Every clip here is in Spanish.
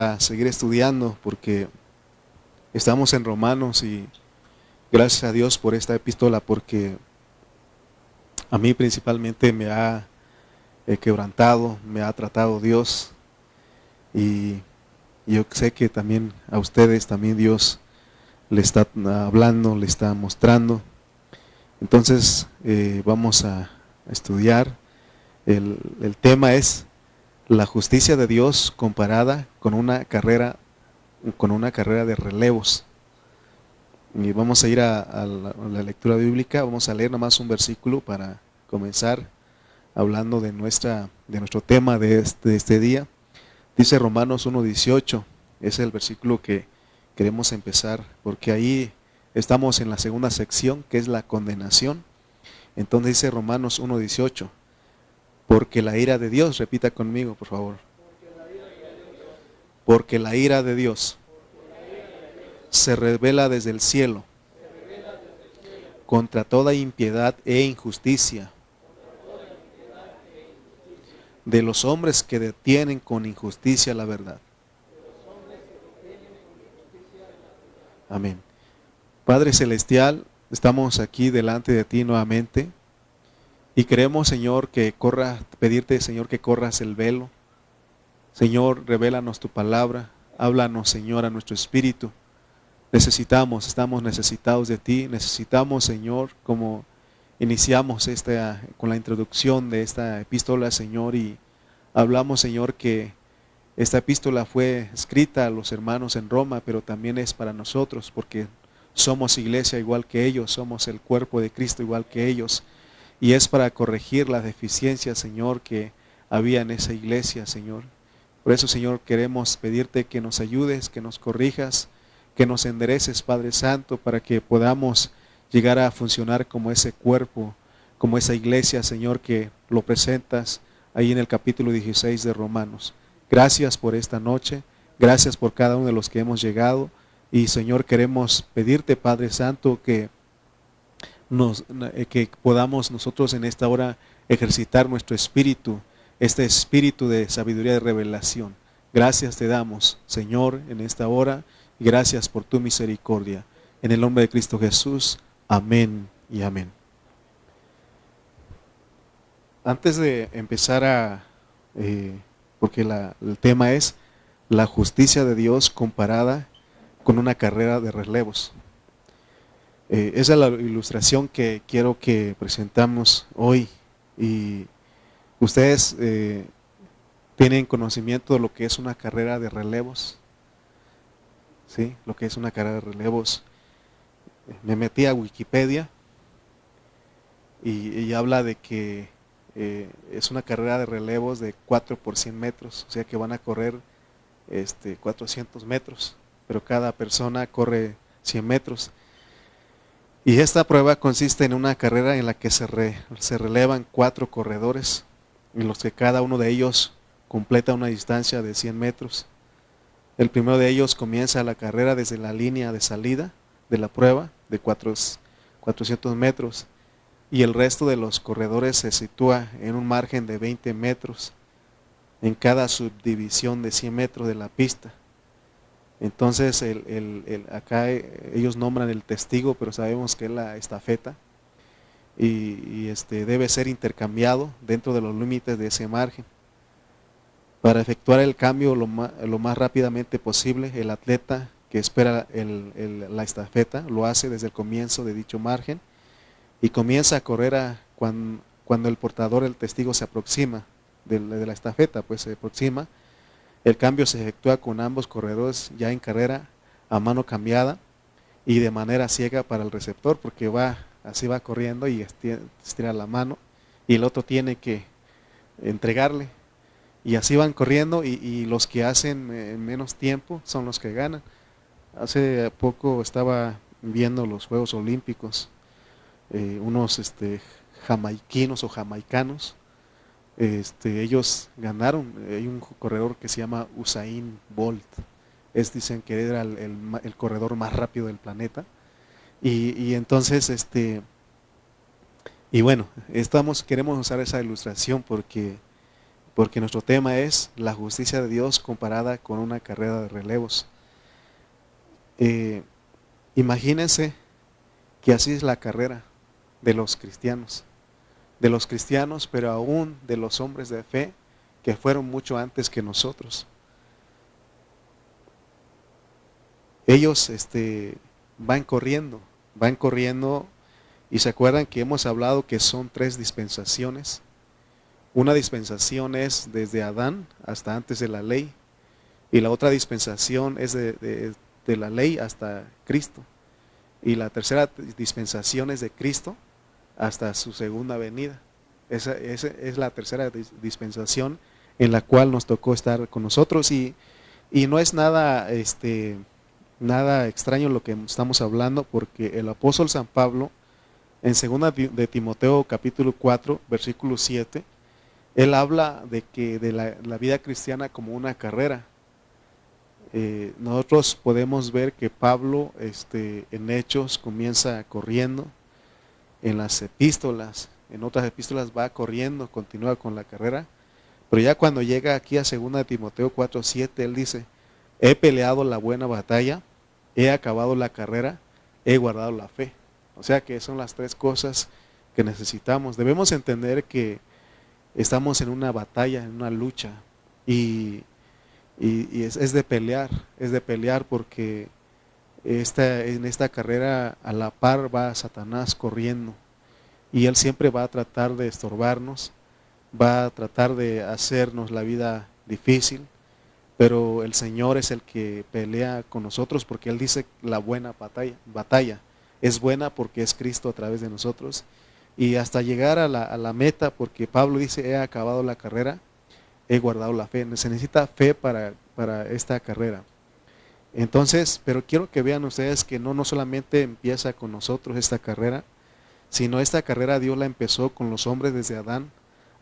a seguir estudiando porque estamos en Romanos y gracias a Dios por esta epístola porque a mí principalmente me ha quebrantado, me ha tratado Dios y yo sé que también a ustedes también Dios le está hablando, le está mostrando. Entonces vamos a estudiar. El tema es la justicia de Dios comparada con una carrera de relevos. Y vamos a ir a la lectura bíblica. Vamos a leer nomás un versículo para comenzar hablando de nuestro tema de este día. Dice Romanos 1:18, es el versículo que queremos empezar, porque ahí estamos en la segunda sección, que es la condenación. Entonces dice Romanos 1:18, porque la ira de Dios, repita conmigo por favor, porque la ira de Dios se revela desde el cielo contra toda impiedad e injusticia de los hombres que detienen con injusticia la verdad. Amén. Padre Celestial, estamos aquí delante de ti nuevamente y queremos, Señor, pedirte, Señor, que corras el velo. Señor, revélanos tu palabra, háblanos, Señor, a nuestro espíritu. Estamos necesitados de ti, necesitamos, Señor, como iniciamos con la introducción de esta epístola, Señor, y hablamos, Señor, que esta epístola fue escrita a los hermanos en Roma, pero también es para nosotros, porque somos iglesia igual que ellos, somos el cuerpo de Cristo igual que ellos, y es para corregir las deficiencias, Señor, que había en esa iglesia, Señor. Por eso, Señor, queremos pedirte que nos ayudes, que nos corrijas, que nos endereces, Padre Santo, para que podamos llegar a funcionar como ese cuerpo, como esa iglesia, Señor, que lo presentas ahí en el capítulo 16 de Romanos. Gracias por esta noche, gracias por cada uno de los que hemos llegado y, Señor, queremos pedirte, Padre Santo, que podamos nosotros en esta hora ejercitar nuestro espíritu, este espíritu de sabiduría y revelación. Gracias te damos, Señor, en esta hora, y gracias por tu misericordia. En el nombre de Cristo Jesús, amén y amén. Antes de empezar porque el tema es la justicia de Dios comparada con una carrera de relevos. Esa es la ilustración que quiero que presentamos hoy. Y ustedes tienen conocimiento de lo que es una carrera de relevos. ¿Sí? Lo que es una carrera de relevos. Me metí a Wikipedia y habla de que es una carrera de relevos de 4 por 100 metros. O sea que van a correr 400 metros, pero cada persona corre 100 metros. Y esta prueba consiste en una carrera en la que se relevan 4 corredores, en los que cada uno de ellos completa una distancia de 100 metros. El primero de ellos comienza la carrera desde la línea de salida de la prueba de 400 metros y el resto de los corredores se sitúa en un margen de 20 metros en cada subdivisión de 100 metros de la pista. Entonces acá ellos nombran el testigo, pero sabemos que es la estafeta y debe ser intercambiado dentro de los límites de ese margen. Para efectuar el cambio lo más rápidamente posible, el atleta que espera la estafeta lo hace desde el comienzo de dicho margen y comienza a correr cuando el portador, el testigo, se aproxima de la estafeta, pues se aproxima. El cambio se efectúa con ambos corredores ya en carrera a mano cambiada y de manera ciega para el receptor, porque así va corriendo y estira la mano y el otro tiene que entregarle. Y así van corriendo y los que hacen en menos tiempo son los que ganan. Hace poco estaba viendo los Juegos Olímpicos, unos jamaiquinos o jamaicanos. Ellos ganaron. Hay un corredor que se llama Usain Bolt. Dicen que era el corredor más rápido del planeta. Y entonces, y bueno, queremos usar esa ilustración porque porque nuestro tema es la justicia de Dios comparada con una carrera de relevos. Imagínense que así es la carrera de los cristianos, pero aún de los hombres de fe que fueron mucho antes que nosotros. Ellos van corriendo, y se acuerdan que hemos hablado que son 3 dispensaciones. Una dispensación es desde Adán hasta antes de la ley, y la otra dispensación es de la ley hasta Cristo, y la tercera dispensación es de Cristo hasta su segunda venida. Esa es la tercera dispensación en la cual nos tocó estar con nosotros, y no es nada extraño lo que estamos hablando, porque el apóstol San Pablo en 2 de Timoteo capítulo 4 versículo 7, él habla de la vida cristiana como una carrera. Nosotros podemos ver que Pablo en Hechos comienza corriendo, en las epístolas, en otras epístolas va corriendo, continúa con la carrera, pero ya cuando llega aquí a 2 de Timoteo 4:7, él dice: he peleado la buena batalla, he acabado la carrera, he guardado la fe. O sea que son las 3 cosas que necesitamos. Debemos entender que estamos en una batalla, en una lucha, y es de pelear porque en esta carrera a la par va Satanás corriendo, y él siempre va a tratar de estorbarnos, va a tratar de hacernos la vida difícil, pero el Señor es el que pelea con nosotros, porque Él dice la buena batalla es buena porque es Cristo a través de nosotros, y hasta llegar a la meta, porque Pablo dice: he acabado la carrera, he guardado la fe. Se necesita fe para esta carrera. Entonces, pero quiero que vean ustedes que no solamente empieza con nosotros esta carrera, sino esta carrera Dios la empezó con los hombres desde Adán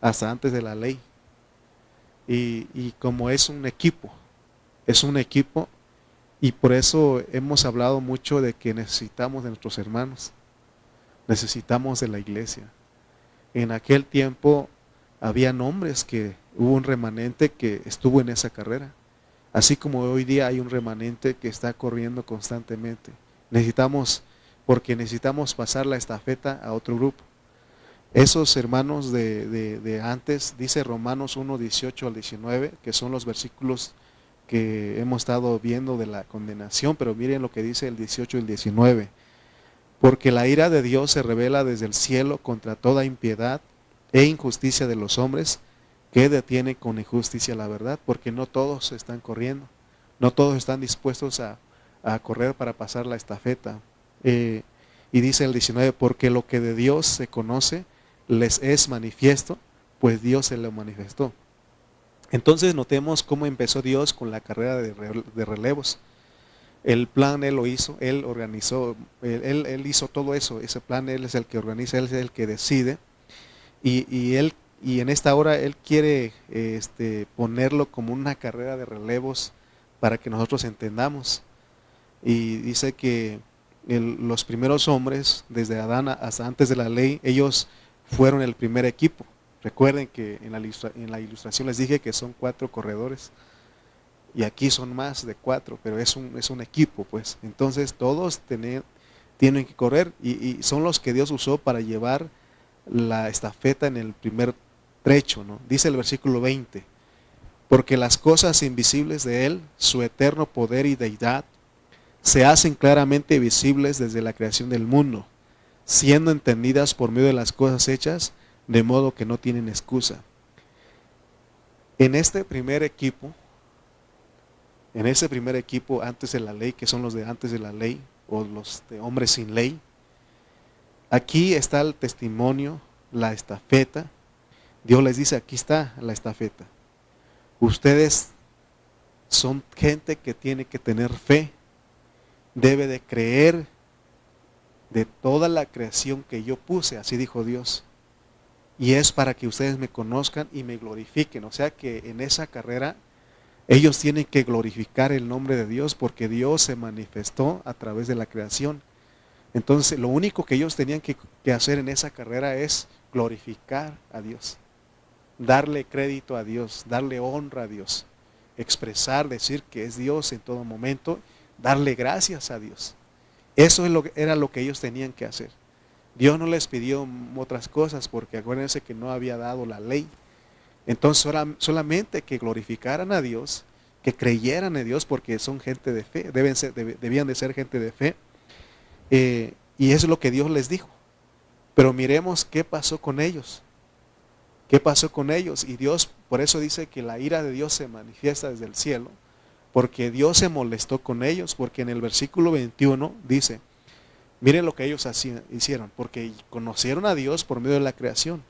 hasta antes de la ley. Y como es un equipo, y por eso hemos hablado mucho de que necesitamos de nuestros hermanos, necesitamos de la iglesia. En aquel tiempo habían hombres que hubo un remanente que estuvo en esa carrera, así como hoy día hay un remanente que está corriendo constantemente. Porque necesitamos pasar la estafeta a otro grupo. Esos hermanos de antes, dice Romanos 1:18 al 19, que son los versículos que hemos estado viendo de la condenación, pero miren lo que dice el 18 y el 19. Porque la ira de Dios se revela desde el cielo contra toda impiedad e injusticia de los hombres, que detiene con injusticia la verdad, porque no todos están corriendo, no todos están dispuestos a correr para pasar la estafeta. Y dice el 19, porque lo que de Dios se conoce les es manifiesto, pues Dios se lo manifestó. Entonces notemos cómo empezó Dios con la carrera de relevos. El plan Él lo hizo, Él organizó, él hizo todo eso, ese plan Él es el que organiza, Él es el que decide, y en esta hora Él quiere ponerlo como una carrera de relevos para que nosotros entendamos. Y dice que los primeros hombres, desde Adán hasta antes de la ley, ellos fueron el primer equipo. Recuerden que en la ilustración les dije que son 4 corredores, y aquí son más de 4, pero es un equipo, pues. Entonces todos tienen que correr, y son los que Dios usó para llevar la estafeta en el primer trecho, ¿no? Dice el versículo 20, porque las cosas invisibles de Él, su eterno poder y deidad, se hacen claramente visibles desde la creación del mundo, siendo entendidas por medio de las cosas hechas, de modo que no tienen excusa. En ese primer equipo antes de la ley, que son los de antes de la ley, o los de hombres sin ley, aquí está el testimonio, la estafeta. Dios les dice: aquí está la estafeta. Ustedes son gente que tiene que tener fe, debe de creer de toda la creación que yo puse, así dijo Dios. Y es para que ustedes me conozcan y me glorifiquen. O sea que en esa carrera ellos tienen que glorificar el nombre de Dios, porque Dios se manifestó a través de la creación. Entonces lo único que ellos tenían que hacer en esa carrera es glorificar a Dios. darle crédito a Dios, darle honra a Dios, expresar, decir que es Dios en todo momento, darle gracias a Dios. Eso era lo que ellos tenían que hacer. Dios no les pidió otras cosas porque acuérdense que no había dado la ley. Entonces solamente que glorificaran a Dios, que creyeran en Dios porque son gente de fe, debían de ser gente de fe. Y eso es lo que Dios les dijo. Pero miremos qué pasó con ellos. ¿Qué pasó con ellos? Y Dios, por eso dice que la ira de Dios se manifiesta desde el cielo, porque Dios se molestó con ellos, porque en el versículo 21 dice, miren lo que ellos hicieron, porque conocieron a Dios por medio de la creación,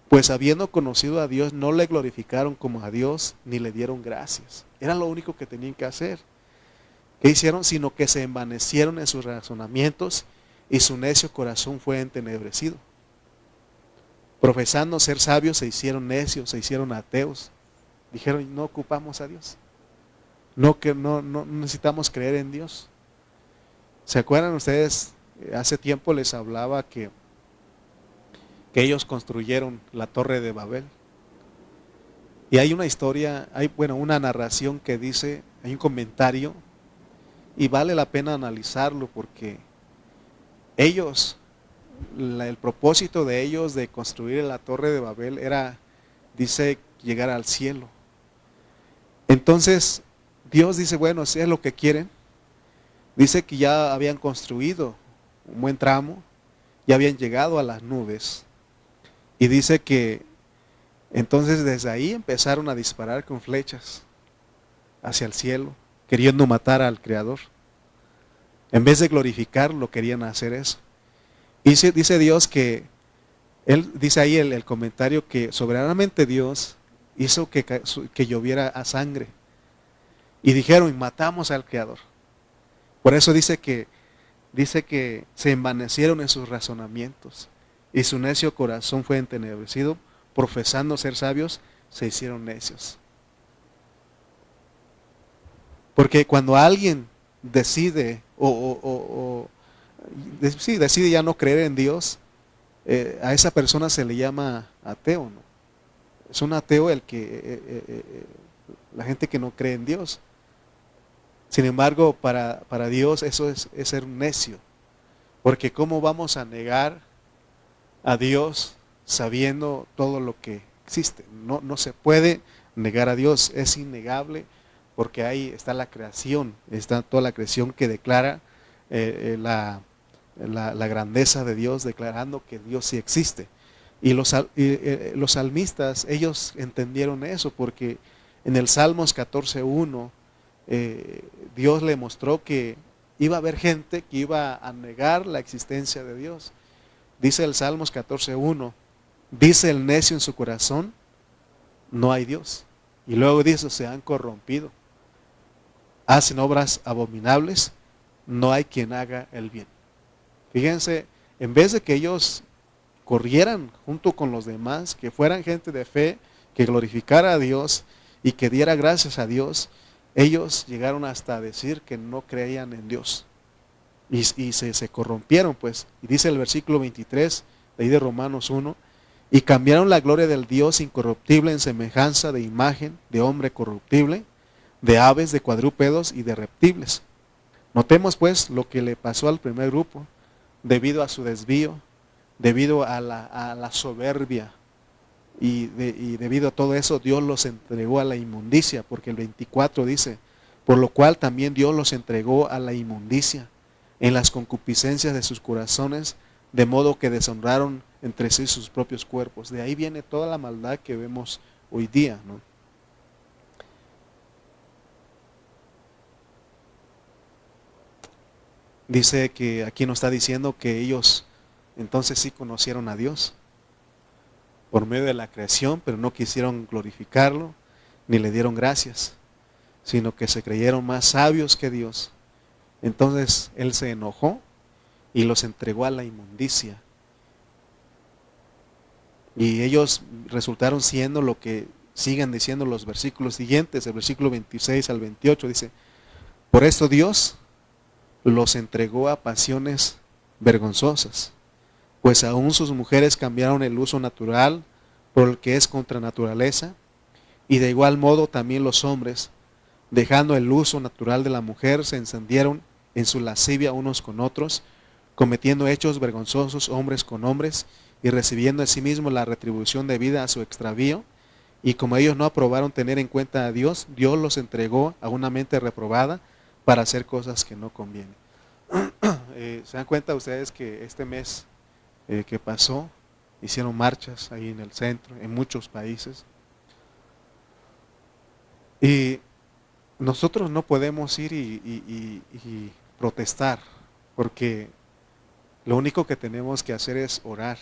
pues habiendo conocido a Dios no le glorificaron como a Dios, ni le dieron gracias. Era lo único que tenían que hacer. ¿Qué hicieron? Sino que se envanecieron en sus razonamientos y su necio corazón fue entenebrecido. Profesando ser sabios se hicieron necios, se hicieron ateos. Dijeron, no ocupamos a Dios. No necesitamos creer en Dios. ¿Se acuerdan ustedes? Hace tiempo les hablaba que ellos construyeron la Torre de Babel. Y hay una historia, una narración que dice, hay un comentario, y vale la pena analizarlo porque ellos, el propósito de ellos de construir la Torre de Babel era, dice, llegar al cielo. Entonces, Dios dice, bueno, si es lo que quieren, dice que ya habían construido un buen tramo, ya habían llegado a las nubes, y dice que entonces desde ahí empezaron a disparar con flechas hacia el cielo, queriendo matar al Creador. En vez de glorificarlo, querían hacer eso. Y dice Dios que, él dice ahí el comentario que soberanamente Dios hizo que lloviera a sangre. Y dijeron, matamos al Creador. Por eso dice que se envanecieron en sus razonamientos y su necio corazón fue entenebrecido, profesando ser sabios, se hicieron necios. Porque cuando alguien decide decide ya no creer en Dios, a esa persona se le llama ateo, ¿no? Es un ateo la gente que no cree en Dios. Sin embargo, para Dios eso es ser un necio. Porque ¿cómo vamos a negar a Dios sabiendo todo lo que existe? No se puede negar a Dios, es innegable, porque ahí está la creación, está toda la creación que declara la grandeza de Dios, declarando que Dios sí existe. Y los salmistas, ellos entendieron eso, porque en el Salmos 14:1, Dios le mostró que iba a haber gente que iba a negar la existencia de Dios. Dice el Salmos 14:1, dice el necio en su corazón, no hay Dios. Y luego dice, se han corrompido, hacen obras abominables, no hay quien haga el bien. Fíjense, en vez de que ellos corrieran junto con los demás, que fueran gente de fe, que glorificara a Dios y que diera gracias a Dios, ellos llegaron hasta decir que no creían en Dios. Y se corrompieron, pues. Y dice el versículo 23, de ahí de Romanos 1, y cambiaron la gloria del Dios incorruptible en semejanza de imagen de hombre corruptible, de aves, de cuadrúpedos y de reptiles. Notemos pues lo que le pasó al primer grupo, debido a su desvío, debido a la soberbia, y debido a todo eso Dios los entregó a la inmundicia, porque el 24 dice, por lo cual también Dios los entregó a la inmundicia en las concupiscencias de sus corazones, de modo que deshonraron entre sí sus propios cuerpos. De ahí viene toda la maldad que vemos hoy día, ¿no? Dice que aquí nos está diciendo que ellos entonces sí conocieron a Dios por medio de la creación, pero no quisieron glorificarlo, ni le dieron gracias, sino que se creyeron más sabios que Dios. Entonces Él se enojó y los entregó a la inmundicia. Y ellos resultaron siendo lo que siguen diciendo los versículos siguientes, el versículo 26 al 28 dice, por esto Dios los entregó a pasiones vergonzosas, pues aún sus mujeres cambiaron el uso natural por el que es contra naturaleza, y de igual modo también los hombres, dejando el uso natural de la mujer, se encendieron en su lascivia unos con otros, cometiendo hechos vergonzosos hombres con hombres, y recibiendo en sí mismos la retribución debida a su extravío. Y como ellos no aprobaron tener en cuenta a Dios, Dios los entregó a una mente reprobada para hacer cosas que no convienen. ¿Se dan cuenta ustedes que este mes que pasó, hicieron marchas ahí en el centro, en muchos países? Y nosotros no podemos ir y protestar, porque lo único que tenemos que hacer es orar.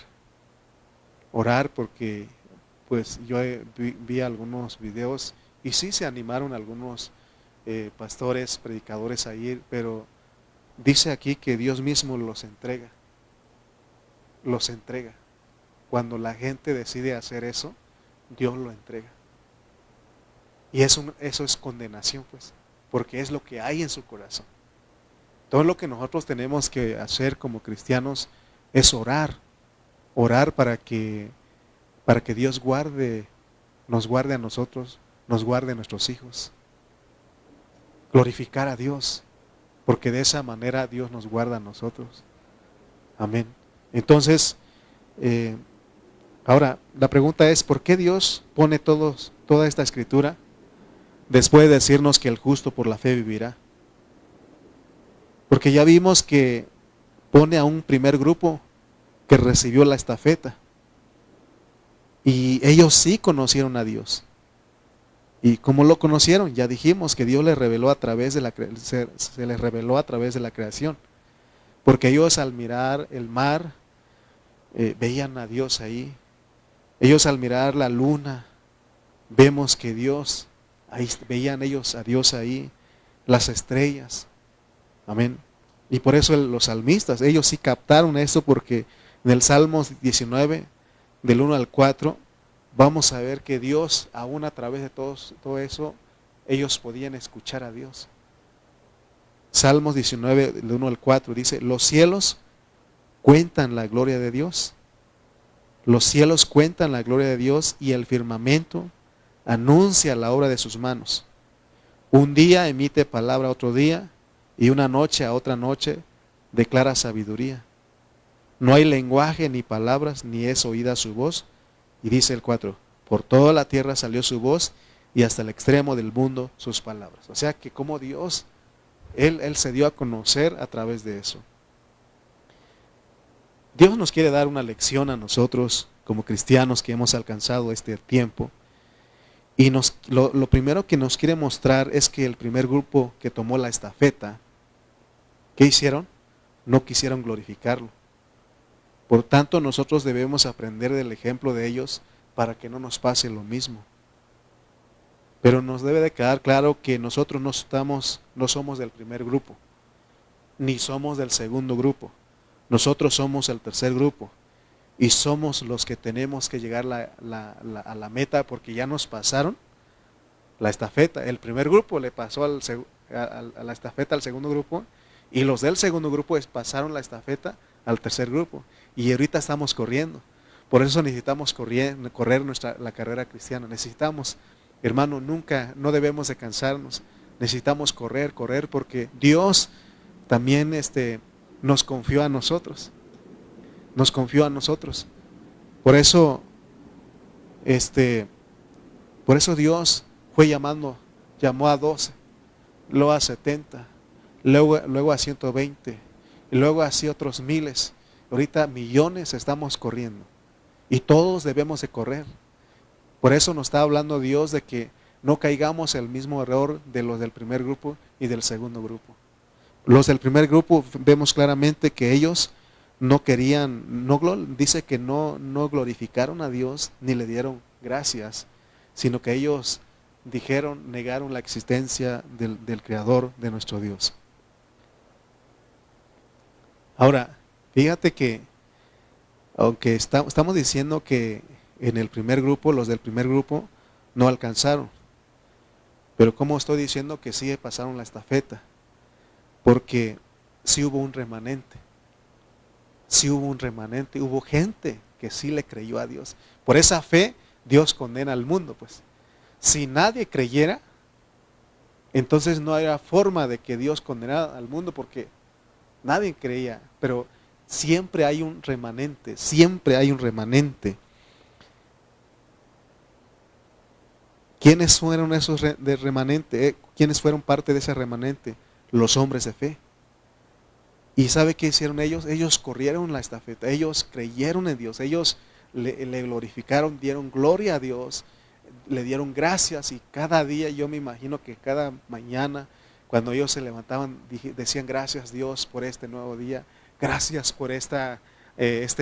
Orar porque pues yo vi algunos videos y sí se animaron algunos pastores, predicadores a ir, pero dice aquí que Dios mismo los entrega. Los entrega. Cuando la gente decide hacer eso, Dios lo entrega. Y eso es condenación, pues, porque es lo que hay en su corazón. Todo lo que nosotros tenemos que hacer como cristianos es orar. Orar para que Dios nos guarde a nosotros, nos guarde a nuestros hijos. Glorificar a Dios, porque de esa manera Dios nos guarda a nosotros. Amén. Entonces, ahora, la pregunta es, ¿por qué Dios pone toda esta escritura después de decirnos que el justo por la fe vivirá? Porque ya vimos que pone a un primer grupo que recibió la estafeta. Y ellos sí conocieron a Dios. ¿Y cómo lo conocieron? Ya dijimos que Dios les reveló a través de se les reveló a través de la creación. Porque ellos al mirar el mar, veían a Dios ahí. Ellos al mirar la luna, vemos que Dios, ahí veían ellos a Dios ahí, las estrellas. Amén. Y por eso los salmistas, ellos sí captaron esto, porque en el Salmos 19, del 1 al 4, vamos a ver que Dios, aún a través de todo eso, ellos podían escuchar a Dios. Salmos 19, del 1 al 4, dice, los cielos cuentan la gloria de Dios. Los cielos cuentan la gloria de Dios, y el firmamento anuncia la obra de sus manos. Un día emite palabra a otro día, y una noche a otra noche declara sabiduría. No hay lenguaje ni palabras, ni es oída su voz. Y dice el 4, por toda la tierra salió su voz, y hasta el extremo del mundo sus palabras. O sea que como Dios, Él se dio a conocer a través de eso. Dios nos quiere dar una lección a nosotros como cristianos que hemos alcanzado este tiempo. Y lo primero que nos quiere mostrar es que el primer grupo que tomó la estafeta, ¿qué hicieron? No quisieron glorificarlo. Por tanto, nosotros debemos aprender del ejemplo de ellos para que no nos pase lo mismo. Pero nos debe de quedar claro que nosotros no somos del primer grupo, ni somos del segundo grupo. Nosotros somos el tercer grupo, y somos los que tenemos que llegar a la meta, porque ya nos pasaron la estafeta. El primer grupo le pasó a la estafeta al segundo grupo, y los del segundo grupo pasaron la estafeta al tercer grupo, y ahorita estamos corriendo. Por eso necesitamos correr la carrera cristiana. Necesitamos, hermano, no debemos de cansarnos. Necesitamos correr, porque Dios también nos confió a nosotros. Nos confió a nosotros. Por eso Dios llamó a 12, luego a 70, luego a 120, y luego así otros miles. Ahorita millones estamos corriendo, y todos debemos de correr. Por eso nos está hablando Dios de que no caigamos el mismo error de los del primer grupo y del segundo grupo. Los del primer grupo vemos claramente que ellos no querían, dice que no glorificaron a Dios ni le dieron gracias, sino que ellos negaron la existencia del Creador, de nuestro Dios. Ahora, fíjate que aunque estamos diciendo que en el primer grupo, los del primer grupo no alcanzaron, pero como estoy diciendo que sí pasaron la estafeta, porque sí hubo un remanente. Sí hubo un remanente, hubo gente que sí le creyó a Dios. Por esa fe Dios condena al mundo, pues. Si nadie creyera, entonces no había forma de que Dios condenara al mundo porque nadie creía, pero siempre hay un remanente, siempre hay un remanente. ¿Quiénes fueron esos de remanente? ¿Quiénes fueron parte de ese remanente? Los hombres de fe. ¿Y sabe qué hicieron ellos? Ellos corrieron la estafeta, ellos creyeron en Dios, ellos le glorificaron, dieron gloria a Dios, le dieron gracias y cada día, yo me imagino que cada mañana, cuando ellos se levantaban, decían gracias Dios por este nuevo día, gracias por este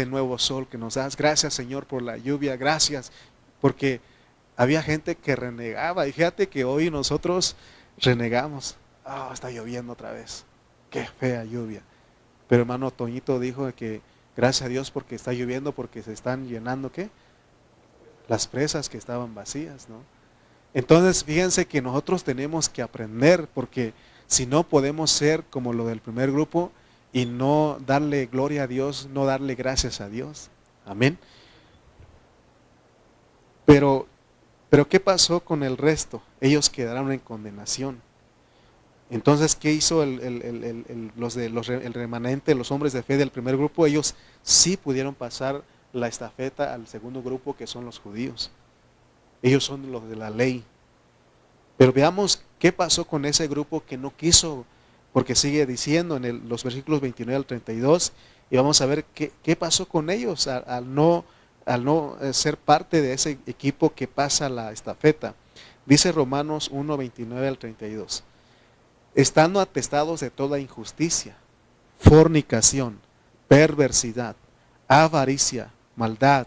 nuevo sol que nos das, gracias Señor por la lluvia, gracias, porque había gente que renegaba, y fíjate que hoy nosotros renegamos, está lloviendo otra vez, qué fea lluvia. Pero hermano Toñito dijo que gracias a Dios porque está lloviendo, porque se están llenando, ¿qué? Las presas que estaban vacías, ¿no? Entonces, fíjense que nosotros tenemos que aprender, porque si no podemos ser como lo del primer grupo y no darle gloria a Dios, no darle gracias a Dios. Amén. Pero ¿qué pasó con el resto? Ellos quedaron en condenación. Entonces, ¿qué hizo el remanente, los hombres de fe del primer grupo? Ellos sí pudieron pasar la estafeta al segundo grupo, que son los judíos. Ellos son los de la ley. Pero veamos qué pasó con ese grupo que no quiso, porque sigue diciendo en los versículos 29 al 32, y vamos a ver qué pasó con ellos al no ser parte de ese equipo que pasa la estafeta. Dice Romanos 1, 29 al 32. Estando atestados de toda injusticia, fornicación, perversidad, avaricia, maldad,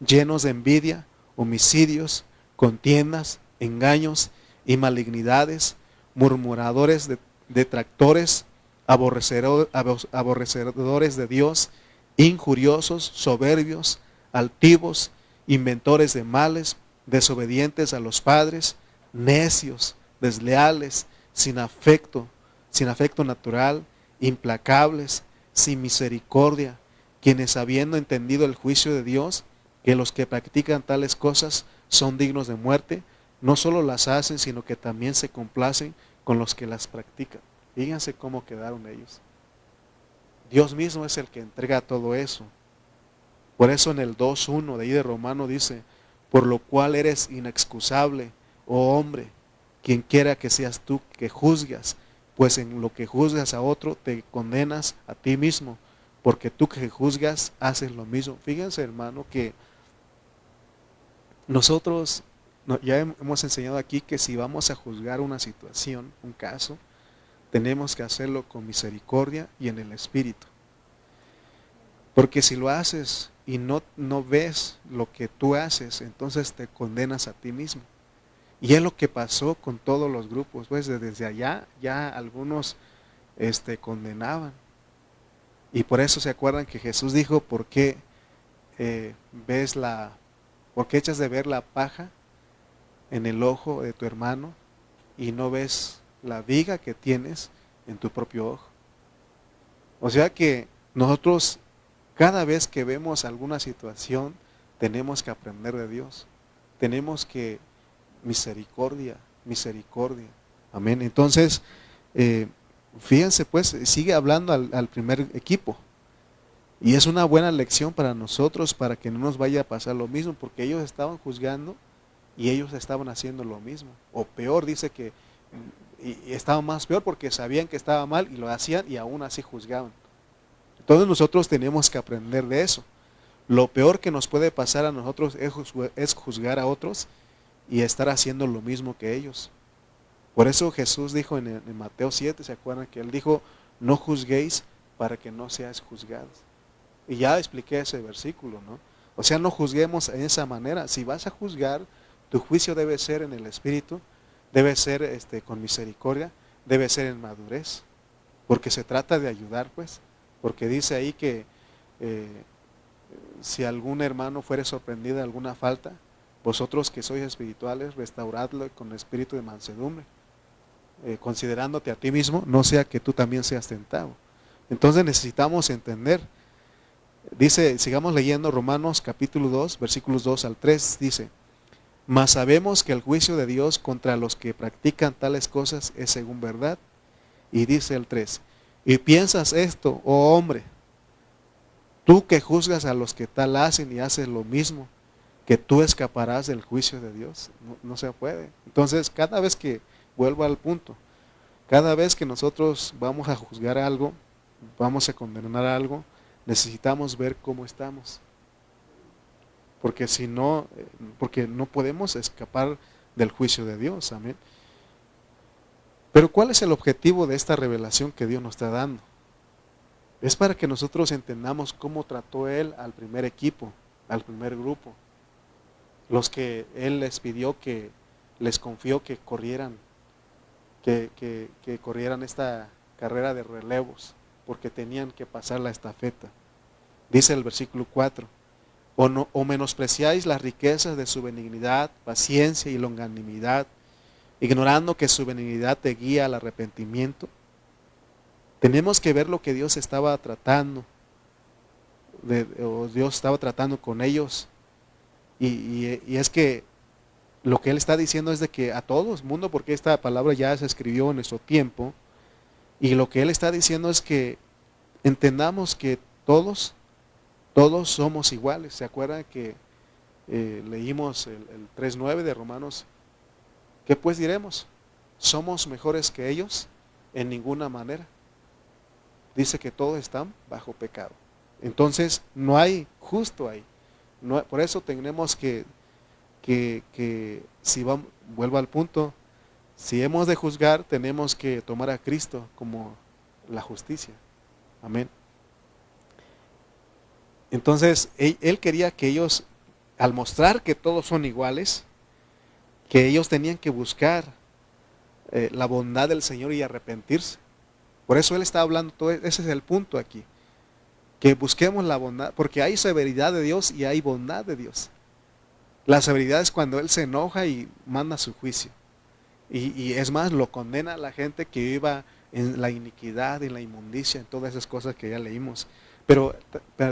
llenos de envidia, homicidios, contiendas, engaños y malignidades, murmuradores, detractores, aborrecedores de Dios, injuriosos, soberbios, altivos, inventores de males, desobedientes a los padres, necios, desleales, sin afecto natural, implacables, sin misericordia, quienes habiendo entendido el juicio de Dios, que los que practican tales cosas son dignos de muerte, no solo las hacen, sino que también se complacen con los que las practican. Fíjense cómo quedaron ellos. Dios mismo es el que entrega todo eso. Por eso en el 2:1 de ahí de Romano dice, por lo cual eres inexcusable, oh hombre, quien quiera que seas tú que juzgas, pues en lo que juzgas a otro te condenas a ti mismo, porque tú que juzgas haces lo mismo. Fíjense, hermano, que nosotros ya hemos enseñado aquí que si vamos a juzgar una situación, un caso, tenemos que hacerlo con misericordia y en el Espíritu. Porque si lo haces y no ves lo que tú haces, entonces te condenas a ti mismo. Y es lo que pasó con todos los grupos, pues desde allá ya algunos condenaban. Y por eso se acuerdan que Jesús dijo, ¿por qué echas de ver la paja en el ojo de tu hermano y no ves la viga que tienes en tu propio ojo? O sea que nosotros cada vez que vemos alguna situación tenemos que aprender de Dios. Tenemos que misericordia. Amén. Entonces, fíjense pues, sigue hablando al primer equipo. Y es una buena lección para nosotros, para que no nos vaya a pasar lo mismo, porque ellos estaban juzgando y ellos estaban haciendo lo mismo. O peor, dice que y estaba más peor porque sabían que estaba mal y lo hacían y aún así juzgaban. Entonces nosotros tenemos que aprender de eso. Lo peor que nos puede pasar a nosotros es juzgar a otros y estar haciendo lo mismo que ellos. Por eso Jesús dijo en Mateo 7, ¿se acuerdan? Que Él dijo, no juzguéis para que no seáis juzgados. Y ya expliqué ese versículo, ¿no? O sea, no juzguemos en esa manera. Si vas a juzgar, tu juicio debe ser en el Espíritu, debe ser con misericordia, debe ser en madurez, porque se trata de ayudar, pues. Porque dice ahí que si algún hermano fuere sorprendido de alguna falta, vosotros que sois espirituales, restauradlo con espíritu de mansedumbre, considerándote a ti mismo, no sea que tú también seas tentado. Entonces necesitamos entender. Dice, sigamos leyendo Romanos capítulo 2, versículos 2 al 3, dice, Mas sabemos que el juicio de Dios contra los que practican tales cosas es según verdad. Y dice el 3, y piensas esto, oh hombre, tú que juzgas a los que tal hacen y haces lo mismo, que tú escaparás del juicio de Dios. No se puede. Entonces, cada vez que, vuelvo al punto, cada vez que nosotros vamos a juzgar algo, vamos a condenar algo, necesitamos ver cómo estamos. Porque si no, porque no podemos escapar del juicio de Dios. Amén. Pero ¿cuál es el objetivo de esta revelación que Dios nos está dando? Es para que nosotros entendamos cómo trató Él al primer equipo, al primer grupo. Los que Él les pidió que, les confió que corrieran, que corrieran esta carrera de relevos, porque tenían que pasar la estafeta. Dice el versículo 4, o menospreciáis las riquezas de su benignidad, paciencia y longanimidad, ignorando que su benignidad te guía al arrepentimiento. Tenemos que ver lo que Dios estaba tratando, o Dios estaba tratando con ellos, y es que lo que Él está diciendo es de que a todos, mundo, porque esta palabra ya se escribió en nuestro tiempo, y lo que Él está diciendo es que entendamos que todos somos iguales. ¿Se acuerdan que leímos el 3:9 de Romanos? ¿Qué pues diremos? ¿Somos mejores que ellos? En ninguna manera. Dice que todos están bajo pecado. Entonces no hay justo ahí. No, por eso tenemos que si vamos, vuelvo al punto, si hemos de juzgar, tenemos que tomar a Cristo como la justicia. Amén. Entonces, él quería que ellos, al mostrar que todos son iguales, que ellos tenían que buscar la bondad del Señor y arrepentirse. Por eso Él está hablando, ese es el punto aquí. Que busquemos la bondad, porque hay severidad de Dios y hay bondad de Dios. La severidad es cuando Él se enoja y manda su juicio. Y es más, lo condena a la gente que viva en la iniquidad, en la inmundicia, en todas esas cosas que ya leímos. Pero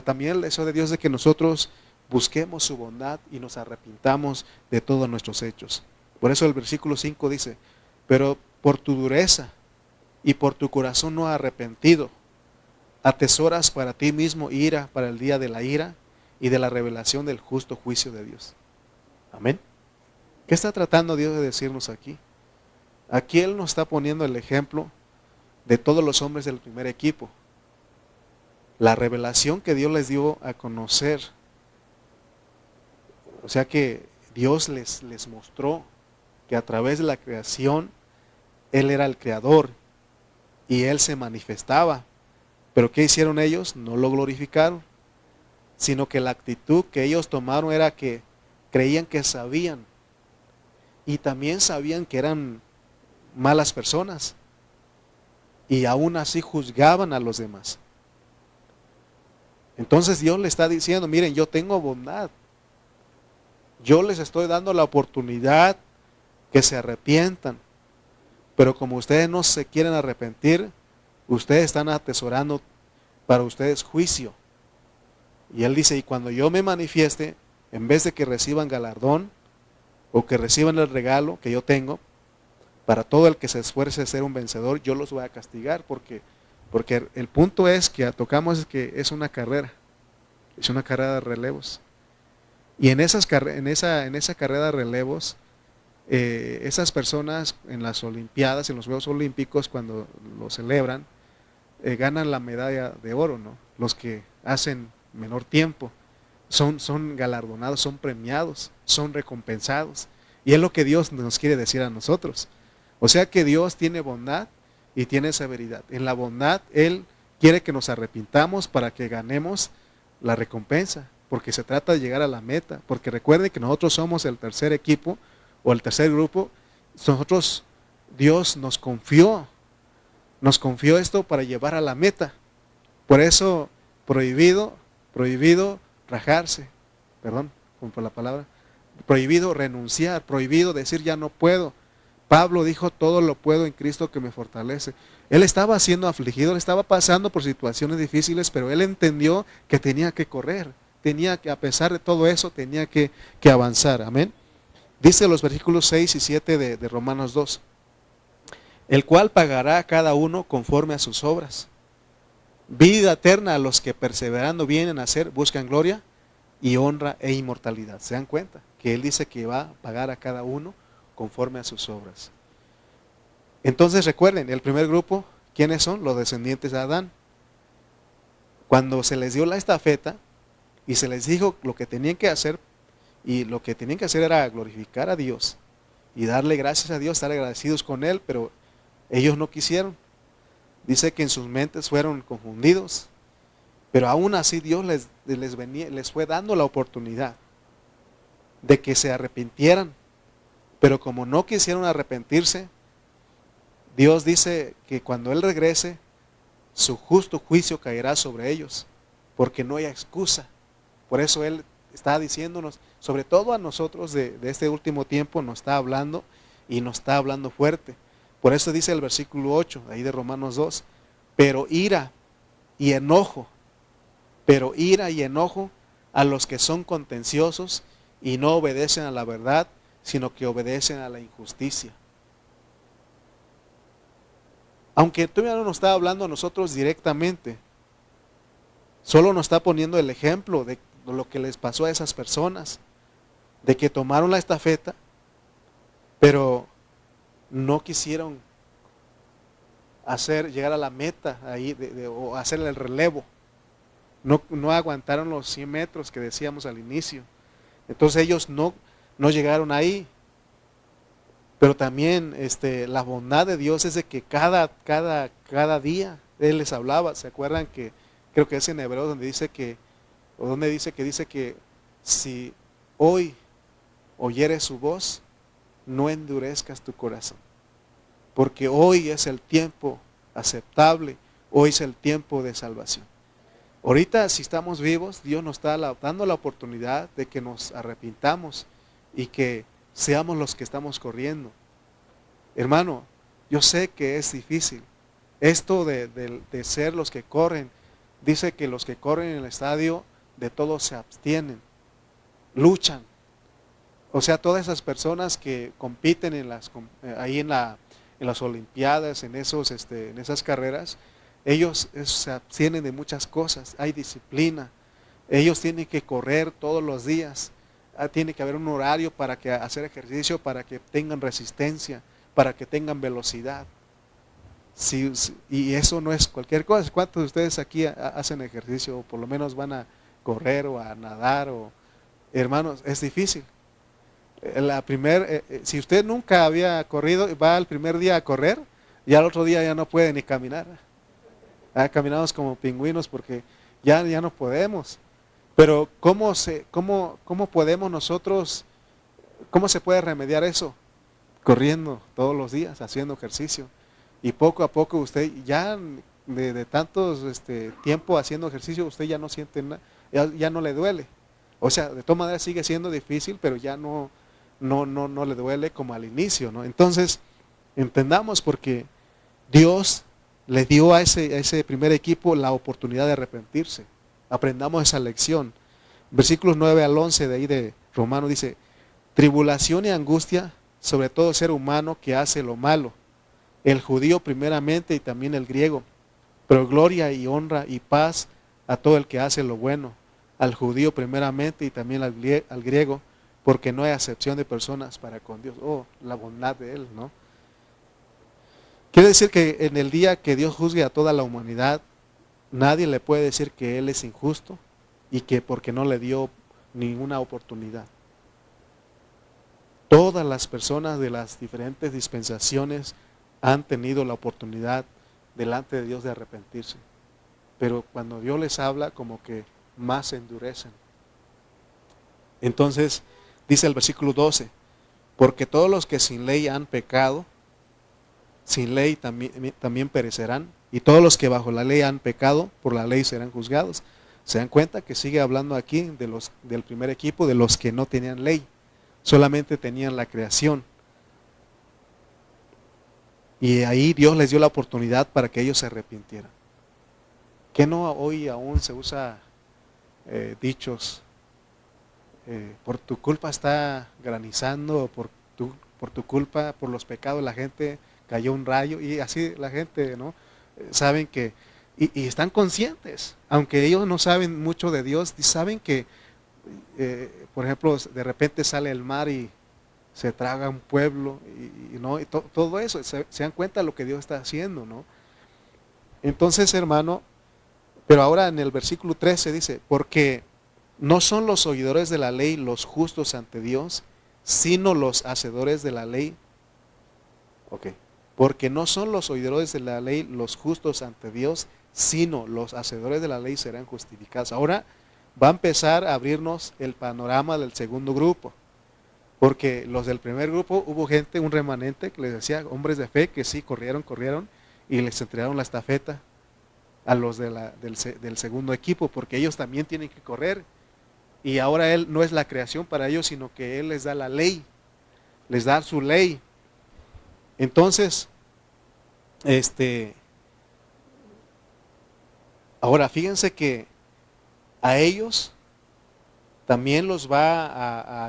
también el deseo de Dios es de que nosotros busquemos su bondad y nos arrepintamos de todos nuestros hechos. Por eso el versículo 5 dice, pero por tu dureza y por tu corazón no arrepentido, atesoras para ti mismo ira para el día de la ira y de la revelación del justo juicio de Dios. Amén. ¿Qué está tratando Dios de decirnos aquí? Aquí Él nos está poniendo el ejemplo de todos los hombres del primer equipo. La revelación que Dios les dio a conocer. O sea que Dios les mostró que a través de la creación Él era el creador y Él se manifestaba. Pero ¿qué hicieron ellos? No lo glorificaron, sino que la actitud que ellos tomaron era que creían que sabían y también sabían que eran malas personas y aún así juzgaban a los demás. Entonces Dios le está diciendo, miren, yo tengo bondad, yo les estoy dando la oportunidad que se arrepientan, pero como ustedes no se quieren arrepentir, ustedes están atesorando para ustedes juicio. Y Él dice, y cuando yo me manifieste, en vez de que reciban galardón o que reciban el regalo que yo tengo, para todo el que se esfuerce a ser un vencedor, yo los voy a castigar, porque el punto es que tocamos es que es una carrera de relevos. Y en esa carrera de relevos, esas personas en las Olimpiadas, en los Juegos Olímpicos, cuando lo celebran, ganan la medalla de oro, ¿no? Los que hacen menor tiempo son galardonados, son premiados, son recompensados. Y es lo que Dios nos quiere decir a nosotros. O sea que Dios tiene bondad y tiene severidad. En la bondad Él quiere que nos arrepintamos para que ganemos la recompensa, porque se trata de llegar a la meta. Porque recuerden que nosotros somos el tercer equipo o el tercer grupo. Nosotros, Dios nos confió esto para llevar a la meta. Por eso prohibido rajarse, perdón por la palabra, prohibido renunciar, prohibido decir ya no puedo. Pablo dijo, todo lo puedo en Cristo que me fortalece. Él estaba siendo afligido, él estaba pasando por situaciones difíciles, pero él entendió que tenía que correr, tenía que, a pesar de todo eso, tenía que avanzar. Amén. Dice los versículos 6 y 7 de Romanos 2, el cual pagará a cada uno conforme a sus obras. Vida eterna a los que perseverando vienen a hacer, buscan gloria y honra e inmortalidad. ¿Se dan cuenta? Que Él dice que va a pagar a cada uno conforme a sus obras. Entonces recuerden, el primer grupo, ¿quiénes son? Los descendientes de Adán. Cuando se les dio la estafeta y se les dijo lo que tenían que hacer, y lo que tenían que hacer era glorificar a Dios y darle gracias a Dios, estar agradecidos con Él, pero ellos no quisieron. Dice que en sus mentes fueron confundidos, pero aún así Dios les fue dando la oportunidad de que se arrepintieran, pero como no quisieron arrepentirse, Dios dice que cuando Él regrese, su justo juicio caerá sobre ellos, porque no hay excusa. Por eso Él está diciéndonos, sobre todo a nosotros de este último tiempo, nos está hablando y nos está hablando fuerte. Por eso dice el versículo 8, ahí de Romanos 2, pero ira y enojo a los que son contenciosos y no obedecen a la verdad, sino que obedecen a la injusticia. Aunque todavía no nos está hablando a nosotros directamente, solo nos está poniendo el ejemplo de lo que les pasó a esas personas, de que tomaron la estafeta, pero no quisieron llegar a la meta ahí o hacer el relevo. No aguantaron los 100 metros que decíamos al inicio. Entonces ellos no llegaron ahí. Pero también la bondad de Dios es de que cada día Él les hablaba. ¿Se acuerdan que creo que es en Hebreos donde dice que si hoy oyeres su voz, no endurezcas tu corazón? Porque hoy es el tiempo aceptable, hoy es el tiempo de salvación. Ahorita si estamos vivos, Dios nos está dando la oportunidad de que nos arrepintamos y que seamos los que estamos corriendo. Hermano, yo sé que es difícil. Esto de ser los que corren, dice que los que corren en el estadio, de todos se abstienen, luchan. O sea, todas esas personas que compiten ahí en las Olimpiadas, en esas carreras, ellos se abstienen de muchas cosas. Hay disciplina. Ellos tienen que correr todos los días. Tiene que haber un horario para hacer ejercicio, para que tengan resistencia, para que tengan velocidad. Y eso no es cualquier cosa. ¿Cuántos de ustedes aquí hacen ejercicio o por lo menos van a correr o a nadar? Hermanos, es difícil. Si usted nunca había corrido y va el primer día a correr, ya el otro día ya no puede ni caminar. Caminamos como pingüinos porque ya no podemos. Pero ¿cómo podemos nosotros, cómo se puede remediar eso? Corriendo todos los días, haciendo ejercicio. Y poco a poco usted ya de tantos tiempo haciendo ejercicio, usted ya no siente nada, ya no le duele. O sea, de todas maneras sigue siendo difícil, pero ya no le duele como al inicio, ¿no? Entonces, entendamos porque Dios le dio a ese primer equipo la oportunidad de arrepentirse. Aprendamos esa lección. Versículos 9 al 11 de ahí de Romanos dice, tribulación y angustia sobre todo ser humano que hace lo malo, el judío primeramente y también el griego, pero gloria y honra y paz a todo el que hace lo bueno, al judío primeramente y también al griego, porque no hay acepción de personas para con Dios. Oh, la bondad de Él, ¿no? Quiere decir que en el día que Dios juzgue a toda la humanidad, nadie le puede decir que Él es injusto y que porque no le dio ninguna oportunidad. Todas las personas de las diferentes dispensaciones han tenido la oportunidad delante de Dios de arrepentirse. Pero cuando Dios les habla, como que más se endurecen. Entonces, dice el versículo 12, porque todos los que sin ley han pecado, sin ley también perecerán, y todos los que bajo la ley han pecado, por la ley serán juzgados. ¿Se dan cuenta que sigue hablando aquí del primer equipo, de los que no tenían ley, solamente tenían la creación? Y ahí Dios les dio la oportunidad para que ellos se arrepintieran. ¿Qué no hoy aún se usa dichos por tu culpa está granizando, o por tu culpa, por los pecados la gente cayó un rayo, y así la gente, ¿no? Saben que, y están conscientes, aunque ellos no saben mucho de Dios, saben que, por ejemplo, de repente sale el mar y se traga un pueblo, ¿no? Todo eso, se dan cuenta de lo que Dios está haciendo, ¿no? Entonces, hermano, pero ahora en el versículo 13 dice, porque no son los oidores de la ley los justos ante Dios, sino los hacedores de la ley. Ok. Porque no son los oidores de la ley los justos ante Dios, sino los hacedores de la ley serán justificados. Ahora va a empezar a abrirnos el panorama del segundo grupo. Porque los del primer grupo hubo gente, un remanente, que les decía, hombres de fe, que sí, corrieron, y les entregaron la estafeta a los del segundo equipo, porque ellos también tienen que correr. Y ahora Él no es la creación para ellos, sino que Él les da la ley, les da su ley. Entonces, ahora fíjense que a ellos también los va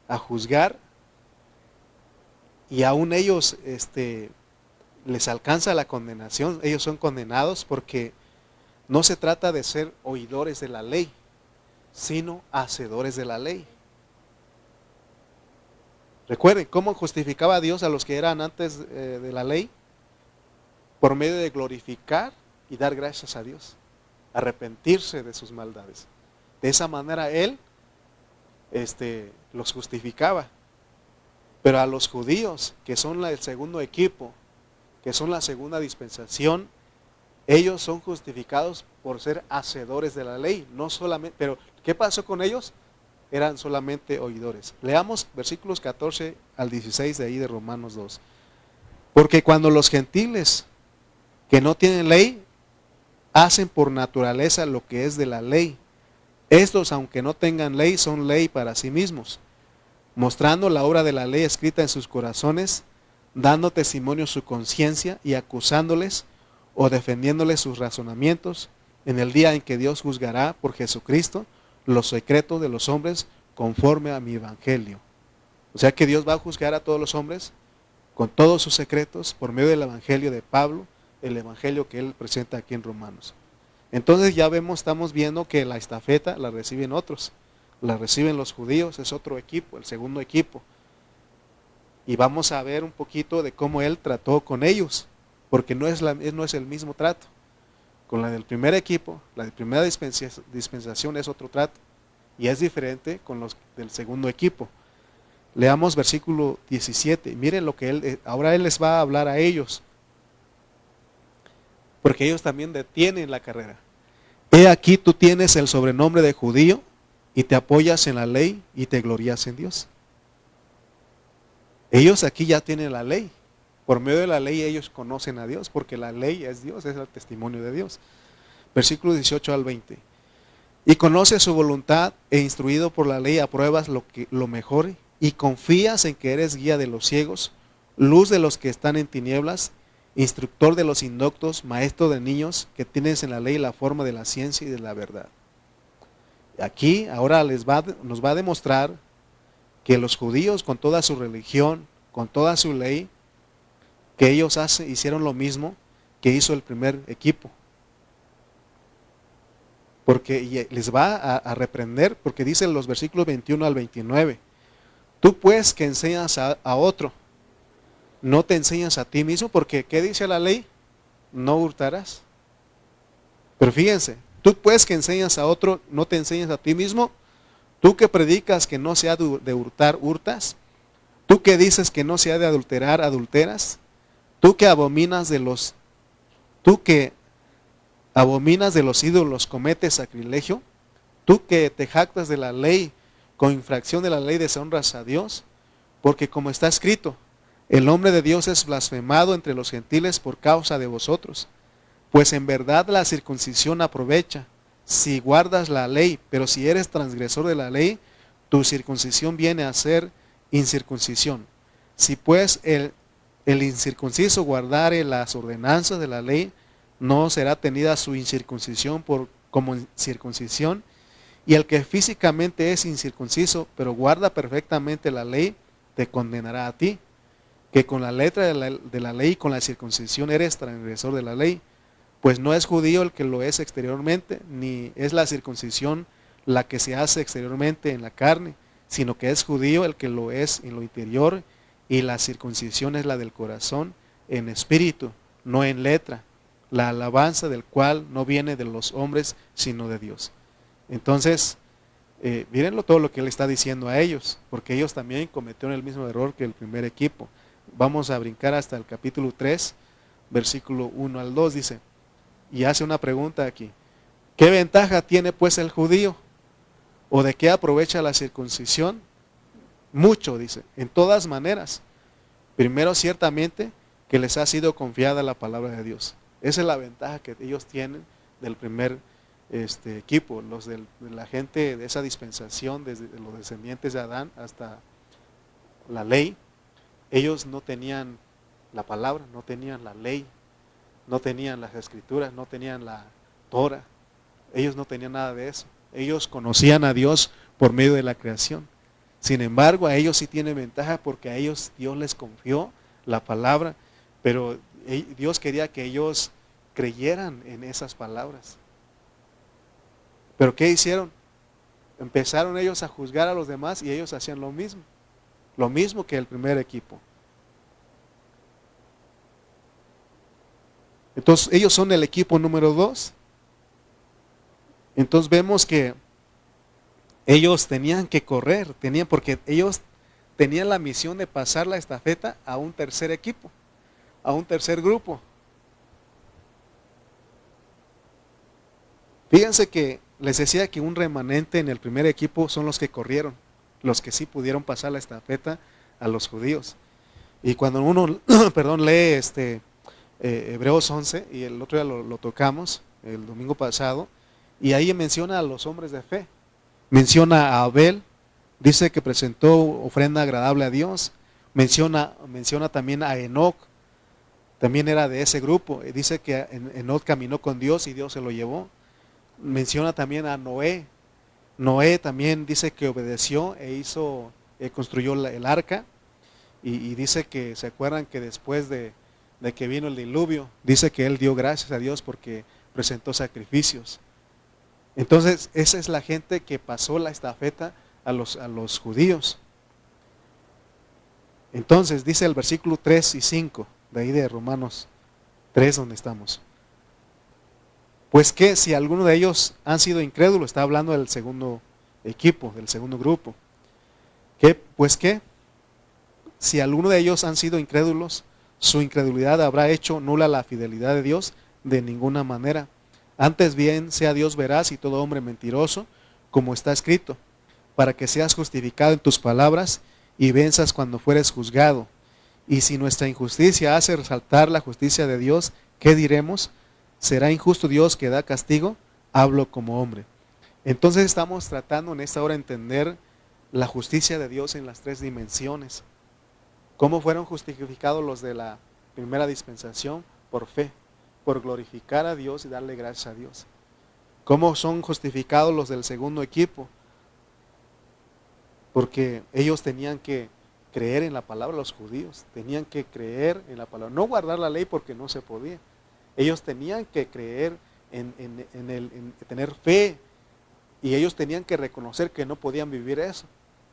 a juzgar, y aún ellos les alcanza la condenación. Ellos son condenados porque no se trata de ser oidores de la ley, sino hacedores de la ley. Recuerden cómo justificaba a Dios a los que eran antes de la ley, por medio de glorificar y dar gracias a Dios, arrepentirse de sus maldades. De esa manera Él los justificaba. Pero a los judíos, que son el segundo equipo, que son la segunda dispensación, ellos son justificados por ser hacedores de la ley, no solamente. Pero ¿qué pasó con ellos? Eran solamente oidores. Leamos versículos 14 al 16 de ahí de Romanos 2. Porque cuando los gentiles que no tienen ley hacen por naturaleza lo que es de la ley, estos, aunque no tengan ley, son ley para sí mismos, mostrando la obra de la ley escrita en sus corazones, dando testimonio su conciencia y acusándoles o defendiéndoles sus razonamientos en el día en que Dios juzgará por Jesucristo los secretos de los hombres conforme a mi evangelio. O sea que Dios va a juzgar a todos los hombres con todos sus secretos por medio del evangelio de Pablo, el evangelio que él presenta aquí en Romanos. Entonces ya estamos viendo que la estafeta la reciben otros, la reciben los judíos, es otro equipo, el segundo equipo. Y vamos a ver un poquito de cómo él trató con ellos, porque no es el mismo trato. Con la del primer equipo, la de primera dispensación es otro trato, y es diferente con los del segundo equipo. Leamos versículo 17, miren lo que ahora él les va a hablar a ellos, porque ellos también detienen la carrera. He aquí tú tienes el sobrenombre de judío, y te apoyas en la ley, y te glorías en Dios. Ellos aquí ya tienen la ley. Por medio de la ley ellos conocen a Dios, porque la ley es Dios, es el testimonio de Dios. Versículo 18 al 20. Y conoces su voluntad, e instruido por la ley apruebas lo mejor, y confías en que eres guía de los ciegos, luz de los que están en tinieblas, instructor de los indoctos, maestro de niños, que tienes en la ley la forma de la ciencia y de la verdad. Aquí ahora nos va a demostrar que los judíos, con toda su religión, con toda su ley, que ellos hicieron lo mismo que hizo el primer equipo. Porque les va a reprender, porque dicen los versículos 21 al 29. Tú pues que enseñas a otro, no te enseñas a ti mismo, porque ¿qué dice la ley? No hurtarás. Pero fíjense, tú pues que enseñas a otro, no te enseñas a ti mismo. Tú que predicas que no se ha de hurtar, hurtas. Tú que dices que no se ha de adulterar, adulteras. Tú que abominas de los ídolos, cometes sacrilegio. Tú que te jactas de la ley, con infracción de la ley deshonras a Dios. Porque como está escrito, el nombre de Dios es blasfemado entre los gentiles por causa de vosotros. Pues en verdad la circuncisión aprovecha, si guardas la ley, pero si eres transgresor de la ley, tu circuncisión viene a ser incircuncisión. Si pues el incircunciso guardare las ordenanzas de la ley, no será tenida su incircuncisión como circuncisión, Y el que físicamente es incircunciso, pero guarda perfectamente la ley, te condenará a ti, que con la letra de la ley y con la circuncisión eres transgresor de la ley. Pues no es judío el que lo es exteriormente, ni es la circuncisión la que se hace exteriormente en la carne, sino que es judío el que lo es en lo interior, y la circuncisión es la del corazón, en espíritu, no en letra, la alabanza del cual no viene de los hombres, sino de Dios. Entonces, mírenlo todo lo que él está diciendo a ellos, porque ellos también cometieron el mismo error que el primer equipo. Vamos a brincar hasta el capítulo 3, versículo 1 al 2, dice, y hace una pregunta aquí. ¿Qué ventaja tiene pues el judío? ¿O de qué aprovecha la circuncisión? Mucho, dice, en todas maneras. Primero, ciertamente, que les ha sido confiada la palabra de Dios. Esa es la ventaja que ellos tienen del primer equipo, los de la gente de esa dispensación, desde los descendientes de Adán hasta la ley. Ellos no tenían la palabra, no tenían la ley, no tenían las escrituras, no tenían la Torah. Ellos no tenían nada de eso. Ellos conocían a Dios por medio de la creación. Sin embargo, a ellos sí tienen ventaja porque a ellos Dios les confió la palabra, pero Dios quería que ellos creyeran en esas palabras. ¿Pero qué hicieron? Empezaron ellos a juzgar a los demás y ellos hacían lo mismo que el primer equipo. Entonces ellos son el equipo número 2. Entonces vemos que ellos tenían que correr, porque ellos tenían la misión de pasar la estafeta a un tercer equipo, a un tercer grupo. Fíjense que les decía que un remanente en el primer equipo son los que corrieron, los que sí pudieron pasar la estafeta a los judíos. Y cuando uno lee Hebreos 11, y el otro día lo tocamos, el domingo pasado, y ahí menciona a los hombres de fe. Menciona a Abel, dice que presentó ofrenda agradable a Dios. Menciona también a Enoc, también era de ese grupo. Dice que Enoc caminó con Dios y Dios se lo llevó. Menciona también a Noé. Noé también dice que obedeció construyó el arca. Y dice que, ¿se acuerdan que después de que vino el diluvio, dice que él dio gracias a Dios porque presentó sacrificios? Entonces, esa es la gente que pasó la estafeta a los judíos. Entonces, dice el versículo 3 y 5, de ahí de Romanos 3, donde estamos. Pues que si alguno de ellos han sido incrédulos, está hablando del segundo equipo, del segundo grupo. Pues que si alguno de ellos han sido incrédulos, su incredulidad habrá hecho nula la fidelidad de Dios de ninguna manera. Antes bien sea Dios veraz y todo hombre mentiroso, como está escrito, para que seas justificado en tus palabras y venzas cuando fueres juzgado. Y si nuestra injusticia hace resaltar la justicia de Dios, ¿qué diremos? ¿Será injusto Dios que da castigo? Hablo como hombre. Entonces estamos tratando en esta hora de entender la justicia de Dios en las 3 dimensiones. ¿Cómo fueron justificados los de la primera dispensación? Por fe, por glorificar a Dios y darle gracias a Dios. ¿Cómo son justificados los del segundo equipo? Porque ellos tenían que creer en la palabra, los judíos, tenían que creer en la palabra, no guardar la ley porque no se podía. Ellos tenían que creer en tener fe, y ellos tenían que reconocer que no podían vivir eso.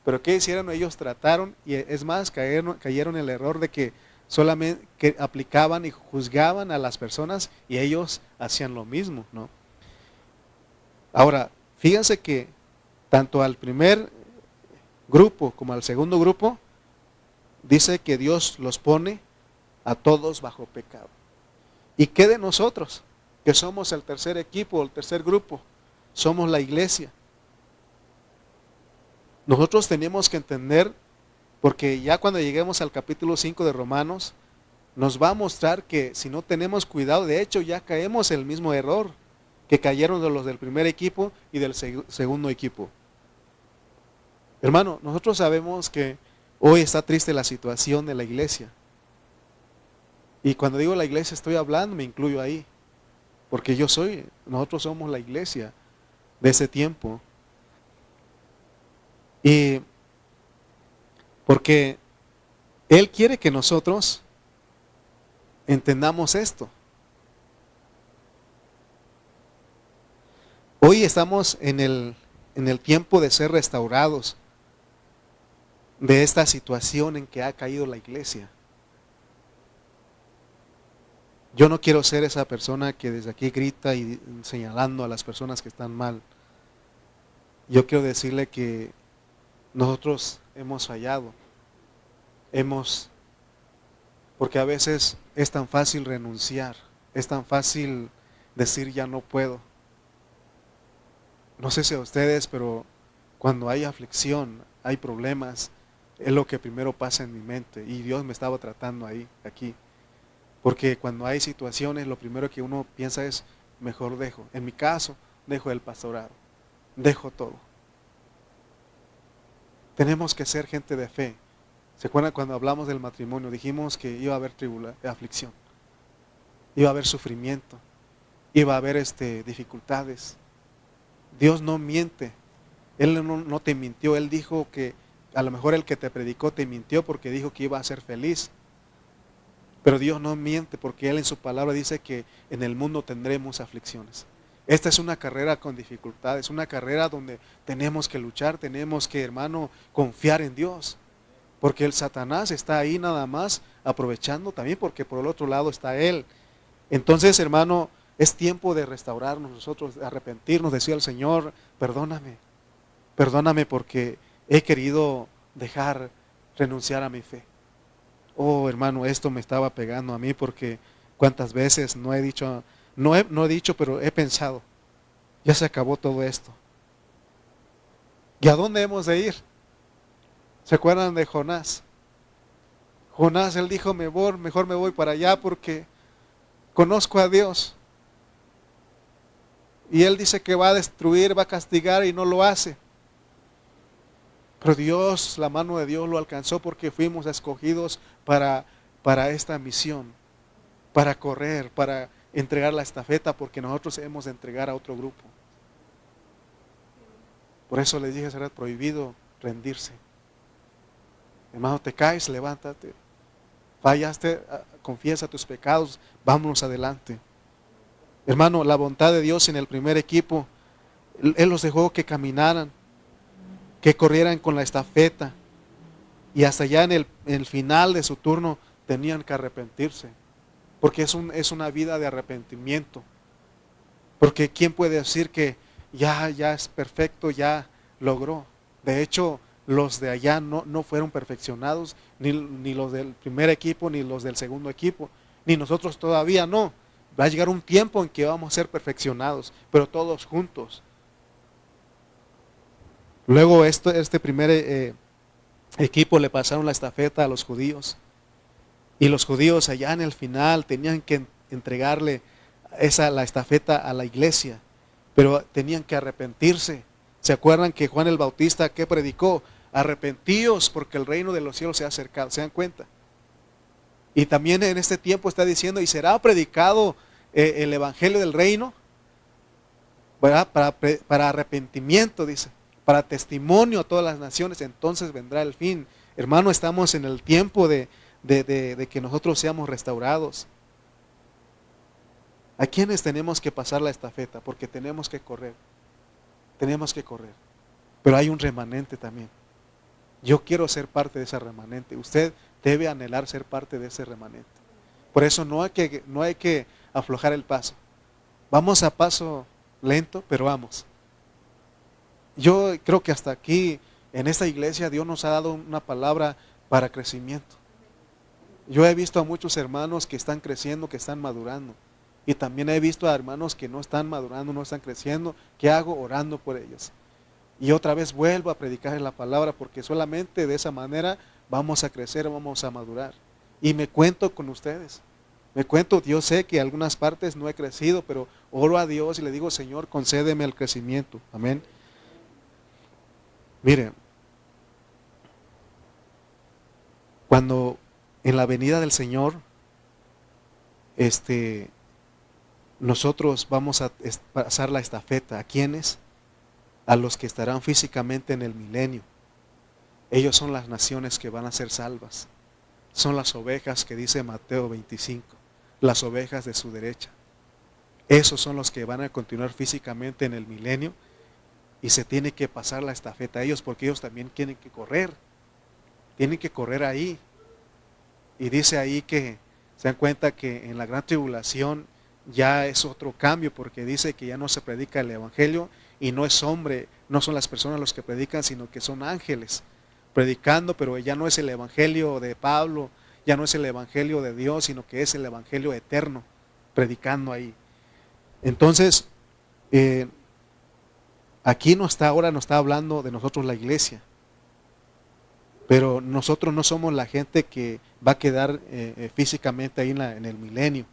Pero ¿qué hicieron? Ellos trataron, y es más, cayeron en el error de que solamente que aplicaban y juzgaban a las personas, y ellos hacían lo mismo, ¿no? Ahora, fíjense que tanto al primer grupo como al segundo grupo, dice que Dios los pone a todos bajo pecado. ¿Y qué de nosotros? Que somos el tercer equipo, el tercer grupo, somos la iglesia. Nosotros tenemos que entender, porque ya cuando lleguemos al capítulo 5 de Romanos, nos va a mostrar que si no tenemos cuidado, de hecho ya caemos en el mismo error que cayeron de los del primer equipo y del segundo equipo. Hermano, nosotros sabemos que hoy está triste la situación de la iglesia. Y cuando digo la iglesia estoy hablando, me incluyo ahí. Porque nosotros somos la iglesia de ese tiempo. Y porque Él quiere que nosotros entendamos esto. Hoy estamos en el tiempo de ser restaurados de esta situación en que ha caído la iglesia. Yo no quiero ser esa persona que desde aquí grita y señalando a las personas que están mal. Yo quiero decirle que nosotros hemos fallado. Porque a veces es tan fácil renunciar, es tan fácil decir ya no puedo. No sé si a ustedes, pero cuando hay aflicción, hay problemas, es lo que primero pasa en mi mente. Y Dios me estaba tratando aquí. Porque cuando hay situaciones, lo primero que uno piensa es, mejor dejo. En mi caso, dejo el pastorado, dejo todo. Tenemos que ser gente de fe. ¿Se acuerdan cuando hablamos del matrimonio? Dijimos que iba a haber aflicción, iba a haber sufrimiento, iba a haber dificultades. Dios no miente. Él no te mintió. Él dijo que a lo mejor el que te predicó te mintió porque dijo que iba a ser feliz. Pero Dios no miente porque Él en su palabra dice que en el mundo tendremos aflicciones. Esta es una carrera con dificultades, una carrera donde tenemos que luchar, tenemos que, hermano, confiar en Dios. Porque el Satanás está ahí nada más aprovechando también porque por el otro lado está Él. Entonces, hermano, es tiempo de restaurarnos nosotros, de arrepentirnos, decir al Señor, perdóname porque he querido renunciar a mi fe. Oh, hermano, esto me estaba pegando a mí porque cuántas veces no he dicho, pero he pensado, ya se acabó todo esto. ¿Y a dónde hemos de ir? ¿Se acuerdan de Jonás? Jonás, él dijo, mejor me voy para allá porque conozco a Dios. Y él dice que va a destruir, va a castigar y no lo hace. Pero Dios, la mano de Dios lo alcanzó porque fuimos escogidos para esta misión, para correr, para entregar la estafeta, porque nosotros hemos de entregar a otro grupo. Por eso les dije, será prohibido rendirse. Hermano, te caes, levántate. Fallaste, confiesa tus pecados, vámonos adelante. Hermano, la voluntad de Dios en el primer equipo, Él los dejó que caminaran, que corrieran con la estafeta. Y hasta ya en el final de su turno tenían que arrepentirse. Porque es una vida de arrepentimiento. Porque ¿quién puede decir que ya es perfecto, ya logró? De hecho, los de allá no fueron perfeccionados, ni los del primer equipo, ni los del segundo equipo, ni nosotros todavía no. Va a llegar un tiempo en que vamos a ser perfeccionados, pero todos juntos. Luego este primer equipo le pasaron la estafeta a los judíos. Y los judíos allá en el final tenían que entregarle la estafeta a la iglesia, pero tenían que arrepentirse. ¿Se acuerdan que Juan el Bautista qué predicó? Arrepentíos porque el reino de los cielos se ha acercado. ¿Se dan cuenta? Y también en este tiempo está diciendo, y será predicado el evangelio del reino, ¿verdad? Para arrepentimiento, dice, para testimonio a todas las naciones, entonces vendrá el fin. Hermano, estamos en el tiempo de que nosotros seamos restaurados. ¿A quiénes tenemos que pasar la estafeta? Porque tenemos que correr. Pero hay un remanente también. Yo quiero ser parte de ese remanente. Usted debe anhelar ser parte de ese remanente. Por eso no hay que aflojar el paso. Vamos a paso lento, pero vamos. Yo creo que hasta aquí, en esta iglesia, Dios nos ha dado una palabra para crecimiento. Yo he visto a muchos hermanos que están creciendo, que están madurando. Y también he visto a hermanos que no están madurando, no están creciendo. ¿Qué hago? Orando por ellos. Y otra vez vuelvo a predicar la palabra porque solamente de esa manera vamos a crecer, vamos a madurar. Y me cuento con ustedes. Yo sé que en algunas partes no he crecido, pero oro a Dios y le digo, Señor, concédeme el crecimiento. Amén. Miren, cuando en la venida del Señor, nosotros vamos a pasar la estafeta. ¿A quiénes? A los que estarán físicamente en el milenio. Ellos son las naciones que van a ser salvas. Son las ovejas que dice Mateo 25, las ovejas de su derecha. Esos son los que van a continuar físicamente en el milenio y se tiene que pasar la estafeta a ellos porque ellos también tienen que correr ahí. Y dice ahí que se dan cuenta que en la gran tribulación ya es otro cambio porque dice que ya no se predica el evangelio y no es hombre, no son las personas los que predican, sino que son ángeles predicando, pero ya no es el evangelio de Pablo, ya no es el evangelio de Dios, sino que es el evangelio eterno predicando ahí. Entonces, aquí ahora no está hablando de nosotros la iglesia, pero nosotros no somos la gente que va a quedar físicamente ahí en el milenio,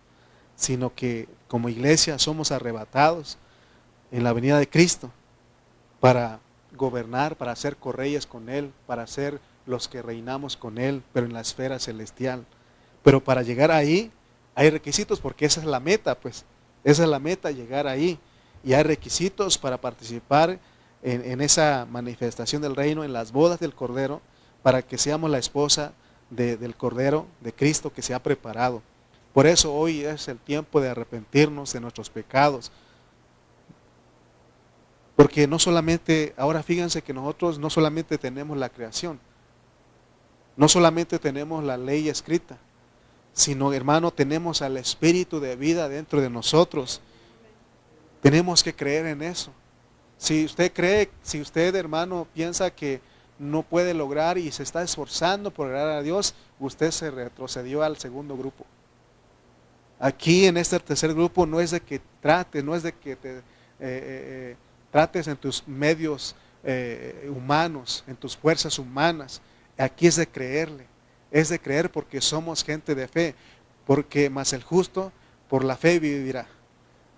sino que como iglesia somos arrebatados en la venida de Cristo para gobernar, para ser correyes con Él, para ser los que reinamos con Él, pero en la esfera celestial. Pero para llegar ahí hay requisitos porque esa es la meta, pues. Esa es la meta, llegar ahí. Y hay requisitos para participar en esa manifestación del reino, en las bodas del Cordero, para que seamos la esposa del Cordero, de Cristo que se ha preparado. Por eso hoy es el tiempo de arrepentirnos de nuestros pecados. Porque no solamente, ahora fíjense que nosotros no solamente tenemos la creación, no solamente tenemos la ley escrita, sino, hermano, tenemos al Espíritu de vida dentro de nosotros. Tenemos que creer en eso. Si usted, hermano, piensa que no puede lograr y se está esforzando por agradar a Dios, usted se retrocedió al segundo grupo. Aquí en este tercer grupo no es de que no es de que te trates en tus medios humanos, en tus fuerzas humanas. Aquí es de creerle. Es de creer porque somos gente de fe. Porque más el justo por la fe vivirá.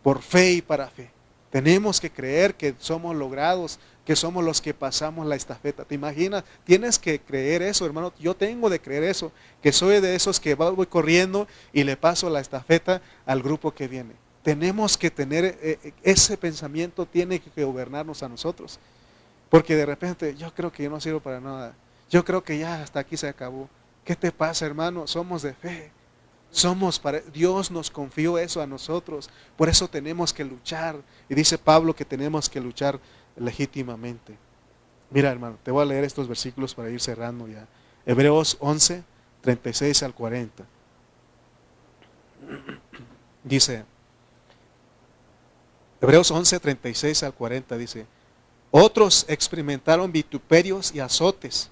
Por fe y para fe. Tenemos que creer que somos logrados, que somos los que pasamos la estafeta. ¿Te imaginas? Tienes que creer eso, hermano. Yo tengo de creer eso, que soy de esos que voy corriendo y le paso la estafeta al grupo que viene. Tenemos que tener, ese pensamiento tiene que gobernarnos a nosotros. Porque de repente, yo creo que yo no sirvo para nada. Yo creo que ya hasta aquí se acabó. ¿Qué te pasa, hermano? Somos de fe. Dios nos confió eso a nosotros. Por eso tenemos que luchar. Y dice Pablo que tenemos que luchar legítimamente. Mira, hermano, te voy a leer estos versículos para ir cerrando ya. Hebreos 11, 36 al 40. Dice, Hebreos 11, 36 al 40 dice, otros experimentaron vituperios y azotes.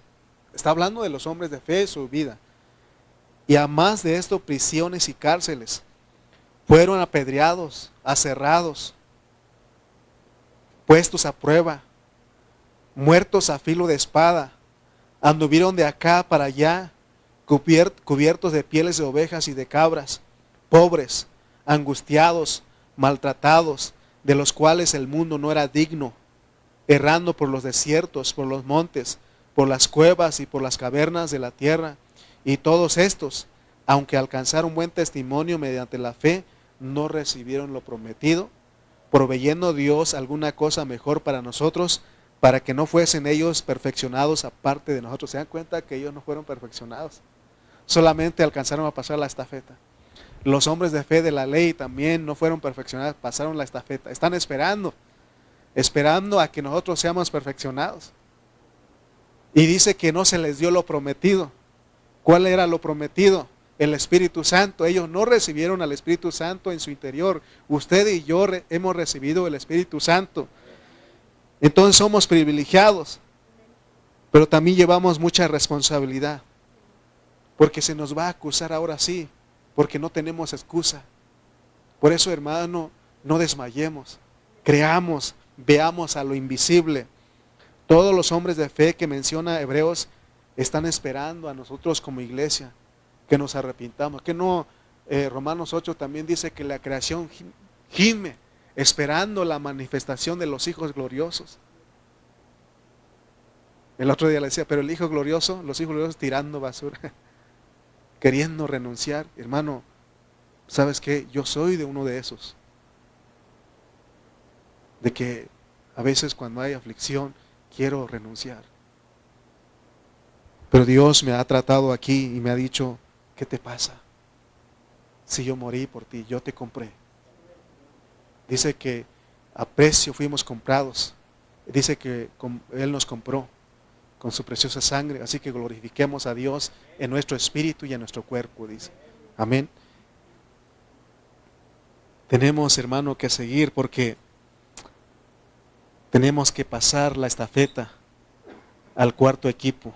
Está hablando de los hombres de fe, su vida. Y a más de esto, prisiones y cárceles. Fueron apedreados, aserrados, puestos a prueba, muertos a filo de espada. Anduvieron de acá para allá, cubiertos de pieles de ovejas y de cabras, pobres, angustiados, maltratados, de los cuales el mundo no era digno, errando por los desiertos, por los montes, por las cuevas y por las cavernas de la tierra. Y todos estos, aunque alcanzaron buen testimonio mediante la fe, no recibieron lo prometido, proveyendo Dios alguna cosa mejor para nosotros, para que no fuesen ellos perfeccionados aparte de nosotros. ¿Se dan cuenta que ellos no fueron perfeccionados? Solamente alcanzaron a pasar la estafeta. Los hombres de fe de la ley también no fueron perfeccionados, pasaron la estafeta. Están esperando a que nosotros seamos perfeccionados. Y dice que no se les dio lo prometido. ¿Cuál era lo prometido? El Espíritu Santo. Ellos no recibieron al Espíritu Santo en su interior. Usted y yo hemos recibido el Espíritu Santo. Entonces somos privilegiados, pero también llevamos mucha responsabilidad, porque se nos va a acusar ahora sí, porque no tenemos excusa. Por eso, hermano, no desmayemos, creamos, veamos a lo invisible. Todos los hombres de fe que menciona Hebreos están esperando a nosotros como iglesia que nos arrepintamos. Que no, Romanos 8 también dice que la creación gime esperando la manifestación de los hijos gloriosos. El otro día le decía, pero el hijo glorioso, los hijos gloriosos tirando basura, queriendo renunciar. Hermano, ¿sabes qué? Yo soy de uno de esos. De que a veces cuando hay aflicción quiero renunciar. Pero Dios me ha tratado aquí y me ha dicho, ¿qué te pasa? Si yo morí por ti, yo te compré. Dice que a precio fuimos comprados. Dice que Él nos compró con su preciosa sangre. Así que glorifiquemos a Dios en nuestro espíritu y en nuestro cuerpo, dice. Amén. Tenemos, hermano, que seguir porque tenemos que pasar la estafeta al cuarto equipo.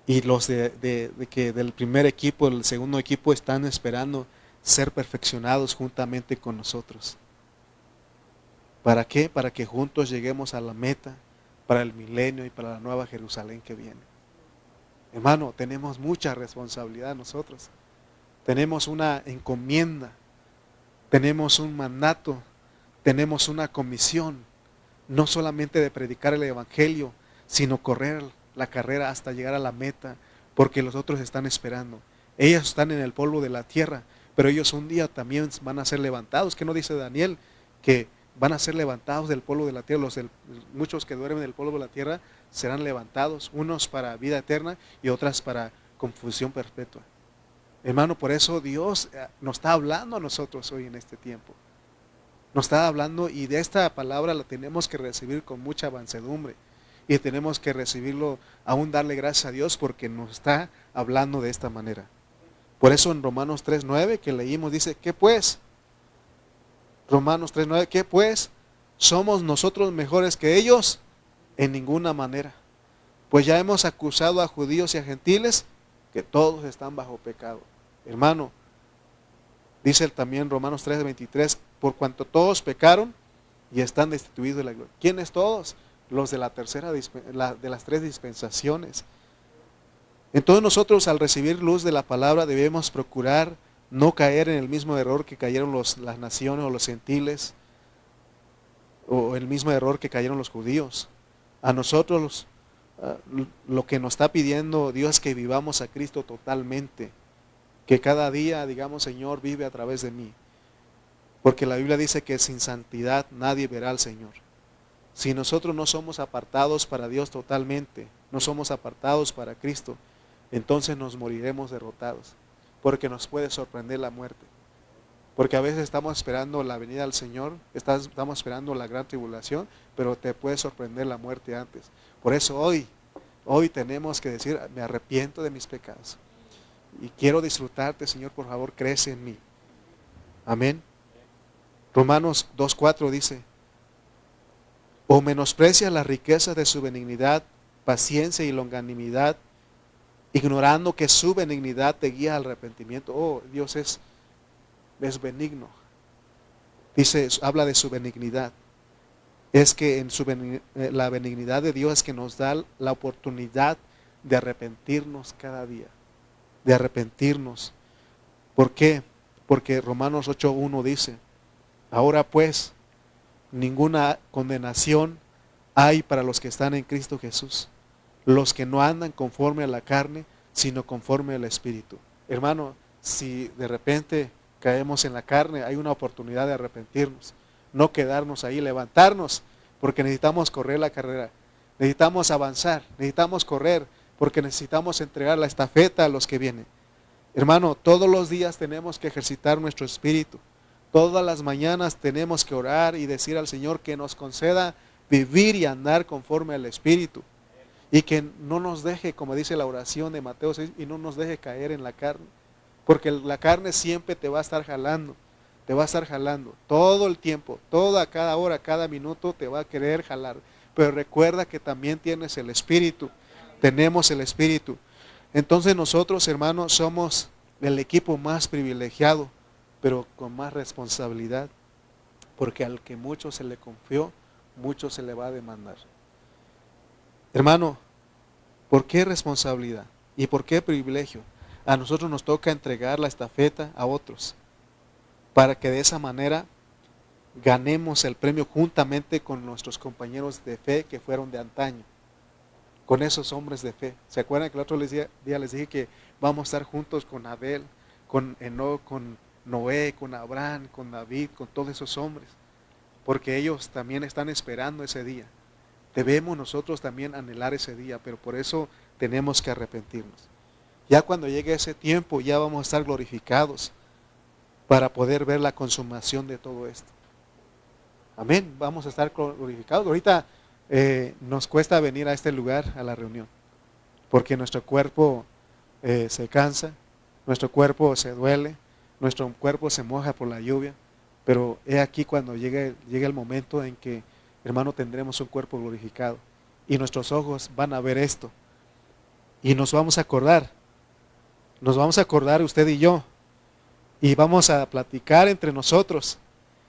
Y los que del primer equipo, del segundo equipo están esperando ser perfeccionados juntamente con nosotros. ¿Para qué? Para que juntos lleguemos a la meta, para el milenio y para la nueva Jerusalén que viene. Hermano, tenemos mucha responsabilidad nosotros. Tenemos una encomienda, tenemos un mandato, tenemos una comisión, no solamente de predicar el evangelio, sino correr la carrera hasta llegar a la meta, porque los otros están esperando. Ellos están en el polvo de la tierra, pero ellos un día también van a ser levantados. ¿Qué no dice Daniel? Que van a ser levantados del polvo de la tierra. Muchos que duermen del polvo de la tierra serán levantados, unos para vida eterna y otras para confusión perpetua. Hermano, por eso Dios nos está hablando a nosotros hoy en este tiempo. Nos está hablando y de esta palabra la tenemos que recibir con mucha mansedumbre. Y tenemos que recibirlo, aún darle gracias a Dios porque nos está hablando de esta manera. Por eso en Romanos 3:9 que leímos dice, ¿qué pues? Romanos 3:9, ¿qué pues? ¿Somos nosotros mejores que ellos? En ninguna manera. Pues ya hemos acusado a judíos y a gentiles que todos están bajo pecado. Hermano, dice también Romanos 3:23, por cuanto todos pecaron y están destituidos de la gloria. ¿Quiénes todos? Los de la tercera, de las tres dispensaciones. Entonces nosotros al recibir luz de la palabra debemos procurar no caer en el mismo error que cayeron las naciones o los gentiles, o el mismo error que cayeron los judíos. A nosotros lo que nos está pidiendo Dios es que vivamos a Cristo totalmente, que cada día digamos, Señor, vive a través de mí, porque la Biblia dice que sin santidad nadie verá al Señor. Si nosotros no somos apartados para Dios totalmente, no somos apartados para Cristo, entonces nos moriremos derrotados, porque nos puede sorprender la muerte. Porque a veces estamos esperando la venida del Señor, estamos esperando la gran tribulación, pero te puede sorprender la muerte antes. Por eso hoy tenemos que decir, me arrepiento de mis pecados y quiero disfrutarte, Señor, por favor, crece en mí. Amén. Romanos 2:4 dice, o menosprecias las riquezas de su benignidad, paciencia y longanimidad, ignorando que su benignidad te guía al arrepentimiento. Oh, Dios es benigno. Dice, habla de su benignidad. Es que en la benignidad de Dios es que nos da la oportunidad de arrepentirnos cada día. De arrepentirnos. ¿Por qué? Porque Romanos 8:1 dice, ahora pues, ninguna condenación hay para los que están en Cristo Jesús, los que no andan conforme a la carne, sino conforme al Espíritu. Hermano, si de repente caemos en la carne, hay una oportunidad de arrepentirnos, no quedarnos ahí, levantarnos, porque necesitamos correr la carrera, necesitamos avanzar, necesitamos correr, porque necesitamos entregar la estafeta a los que vienen. Hermano, todos los días tenemos que ejercitar nuestro espíritu. Todas las mañanas tenemos que orar y decir al Señor que nos conceda vivir y andar conforme al Espíritu. Y que no nos deje, como dice la oración de Mateo 6, y no nos deje caer en la carne. Porque la carne siempre te va a estar jalando. Te va a estar jalando todo el tiempo, cada hora, cada minuto te va a querer jalar. Pero recuerda que también tienes el Espíritu. Tenemos el Espíritu. Entonces nosotros, hermanos, somos el equipo más privilegiado, pero con más responsabilidad, porque al que mucho se le confió, mucho se le va a demandar. Hermano, ¿por qué responsabilidad? ¿Y por qué privilegio? A nosotros nos toca entregar la estafeta a otros, para que de esa manera ganemos el premio juntamente con nuestros compañeros de fe que fueron de antaño, con esos hombres de fe. ¿Se acuerdan que el otro día les dije que vamos a estar juntos con Abel, con Enoc, con Noé, con Abraham, con David, con todos esos hombres? Porque ellos también están esperando ese día. Debemos nosotros también anhelar ese día, pero por eso tenemos que arrepentirnos. Ya cuando llegue ese tiempo, ya vamos a estar glorificados para poder ver la consumación de todo esto. Amén, vamos a estar glorificados. Ahorita nos cuesta venir a este lugar, a la reunión, porque nuestro cuerpo se cansa, nuestro cuerpo se duele, nuestro cuerpo se moja por la lluvia, pero he aquí cuando llegue el momento en que, hermano, tendremos un cuerpo glorificado y nuestros ojos van a ver esto y nos vamos a acordar usted y yo, y vamos a platicar entre nosotros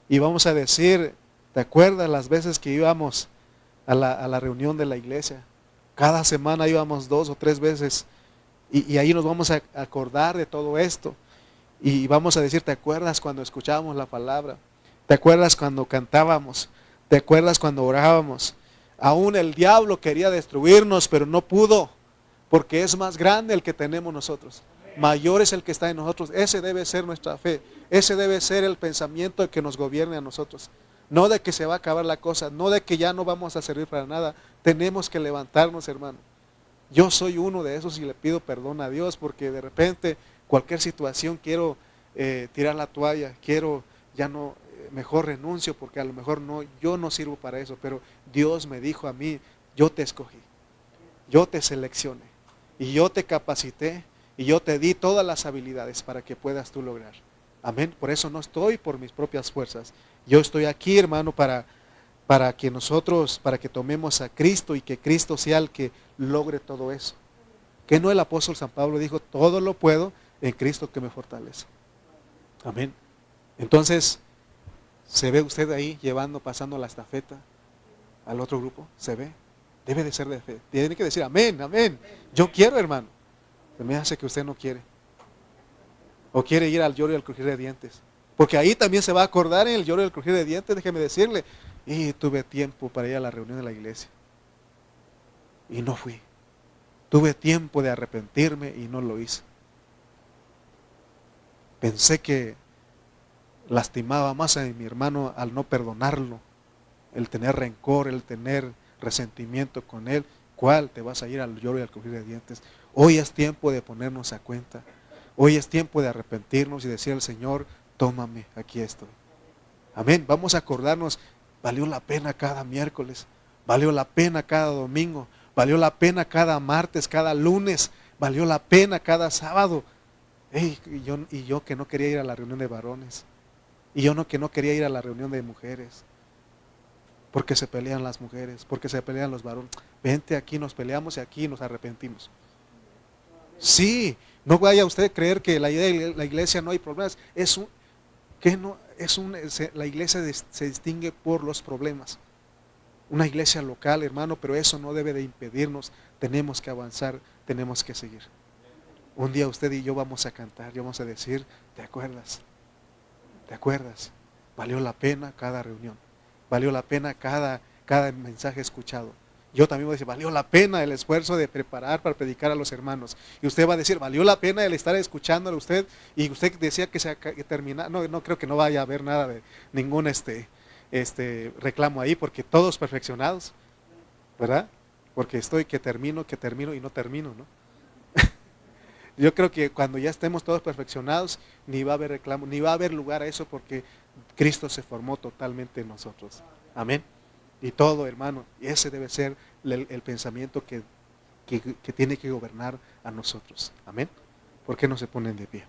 y vamos a decir, ¿te acuerdas las veces que íbamos a la reunión de la iglesia? Cada semana íbamos 2 o 3 veces y ahí nos vamos a acordar de todo esto y vamos a decir, ¿te acuerdas cuando escuchábamos la palabra? ¿Te acuerdas cuando cantábamos? ¿Te acuerdas cuando orábamos? Aún el diablo quería destruirnos, pero no pudo, porque es más grande el que tenemos nosotros. Mayor es el que está en nosotros. Ese debe ser nuestra fe. Ese debe ser el pensamiento que nos gobierne a nosotros. No de que se va a acabar la cosa, no de que ya no vamos a servir para nada. Tenemos que levantarnos, hermano. Yo soy uno de esos y le pido perdón a Dios porque de repente cualquier situación quiero tirar la toalla, quiero ya no, mejor renuncio porque a lo mejor no, yo no sirvo para eso, pero Dios me dijo a mí, yo te escogí, yo te seleccioné y yo te capacité y yo te di todas las habilidades para que puedas tú lograr. Amén. Por eso no estoy por mis propias fuerzas. Yo estoy aquí, hermano, para que nosotros, para que tomemos a Cristo y que Cristo sea el que logre todo eso. Que no el apóstol San Pablo dijo, todo lo puedo en Cristo que me fortalece. Amén. Entonces, ¿se ve usted ahí pasando la estafeta al otro grupo? ¿Se ve? Debe de ser de fe. Tiene que decir amén, amén. Yo quiero, hermano. Se me hace que usted no quiere. O quiere ir al lloro y al crujir de dientes. Porque ahí también se va a acordar en el lloro y el crujir de dientes, déjeme decirle. Y tuve tiempo para ir a la reunión de la iglesia. Y no fui. Tuve tiempo de arrepentirme y no lo hice. Pensé que lastimaba más a mi hermano al no perdonarlo. El tener rencor, el tener resentimiento con él. ¿Cuál? Te vas a ir al lloro y al crujir de dientes. Hoy es tiempo de ponernos a cuenta. Hoy es tiempo de arrepentirnos y decir al Señor, tómame, aquí estoy. Amén. Vamos a acordarnos, valió la pena cada miércoles, valió la pena cada domingo, valió la pena cada martes, cada lunes, valió la pena cada sábado. Y yo que no quería ir a la reunión de varones, y yo que no quería ir a la reunión de mujeres, porque se pelean las mujeres, porque se pelean los varones. Vente aquí, nos peleamos y aquí nos arrepentimos. Sí, no vaya usted a creer que la iglesia no hay problemas. La iglesia se distingue por los problemas. Una iglesia local, hermano, pero eso no debe de impedirnos. Tenemos que avanzar, tenemos que seguir. Un día usted y yo vamos a cantar y vamos a decir, ¿te acuerdas? ¿Te acuerdas? Valió la pena cada reunión. Valió la pena cada mensaje escuchado. Yo también voy a decir, valió la pena el esfuerzo de preparar para predicar a los hermanos. Y usted va a decir, valió la pena el estar escuchándole a usted. Y usted decía que termina. No creo que no vaya a haber nada de ningún reclamo ahí, porque todos perfeccionados, ¿verdad? Porque estoy que termino y no termino, ¿no? Yo creo que cuando ya estemos todos perfeccionados, ni va a haber reclamo, ni va a haber lugar a eso, porque Cristo se formó totalmente en nosotros. Amén. Y todo, hermano, y ese debe ser el pensamiento que tiene que gobernar a nosotros. Amén. ¿Por qué no se ponen de pie?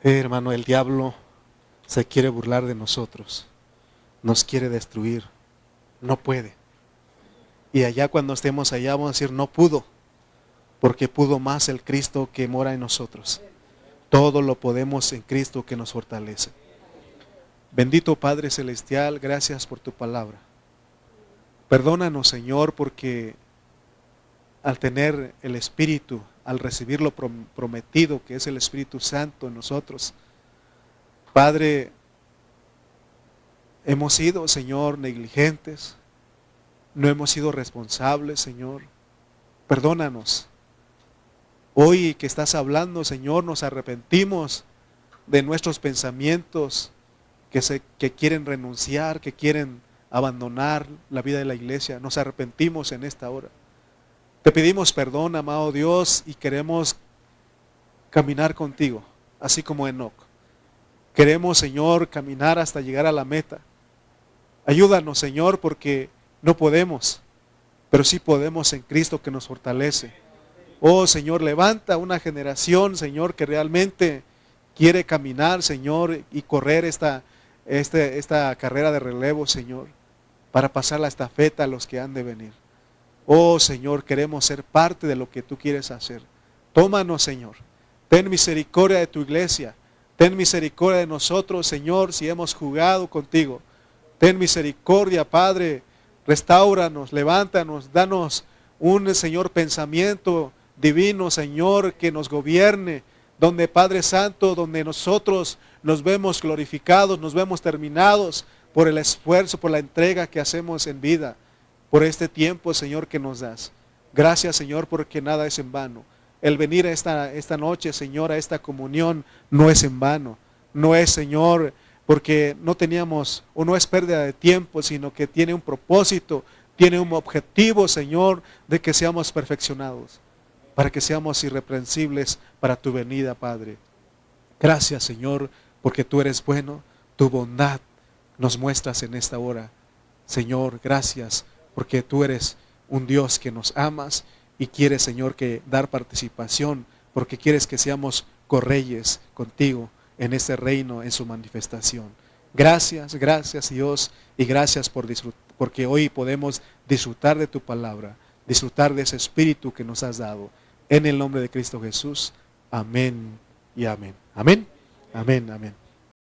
Hermano, el diablo se quiere burlar de nosotros. Nos quiere destruir. No puede. Y allá cuando estemos allá vamos a decir, no pudo. Porque pudo más el Cristo que mora en nosotros. Todo lo podemos en Cristo que nos fortalece. Bendito Padre Celestial, gracias por tu palabra. Perdónanos, Señor, porque al tener el Espíritu, al recibir lo prometido, que es el Espíritu Santo en nosotros, Padre, hemos sido, Señor, negligentes, no hemos sido responsables, Señor. Perdónanos. Hoy que estás hablando, Señor, nos arrepentimos de nuestros pensamientos, que quieren renunciar, que quieren abandonar la vida de la iglesia. Nos arrepentimos en esta hora. Te pedimos perdón, amado Dios, y queremos caminar contigo, así como Enoc. Queremos, Señor, caminar hasta llegar a la meta. Ayúdanos, Señor, porque no podemos, pero sí podemos en Cristo que nos fortalece. Oh, Señor, levanta una generación, Señor, que realmente quiere caminar, Señor, y correr esta carrera de relevo, Señor, para pasar la estafeta a los que han de venir. Oh, Señor, queremos ser parte de lo que tú quieres hacer. Tómanos, Señor. Ten misericordia de tu iglesia. Ten misericordia de nosotros, Señor, si hemos jugado contigo. Ten misericordia, Padre. Restáuranos, levántanos, danos un, Señor, pensamiento divino, Señor, que nos gobierne. Donde, Padre Santo, donde nosotros nos vemos glorificados, nos vemos terminados por el esfuerzo, por la entrega que hacemos en vida. Por este tiempo, Señor, que nos das. Gracias, Señor, porque nada es en vano. El venir esta noche, Señor, a esta comunión no es en vano. No es, Señor, porque no teníamos, o no es pérdida de tiempo, sino que tiene un propósito, tiene un objetivo, Señor, de que seamos perfeccionados, para que seamos irreprensibles para tu venida, Padre. Gracias, Señor, porque tú eres bueno, tu bondad nos muestras en esta hora. Señor, gracias, porque tú eres un Dios que nos amas y quieres, Señor, que dar participación, porque quieres que seamos correyes contigo en este reino, en su manifestación. Gracias, gracias Dios, y gracias porque hoy podemos disfrutar de tu palabra, disfrutar de ese espíritu que nos has dado. En el nombre de Cristo Jesús, amén y amén. Amén, amén, amén.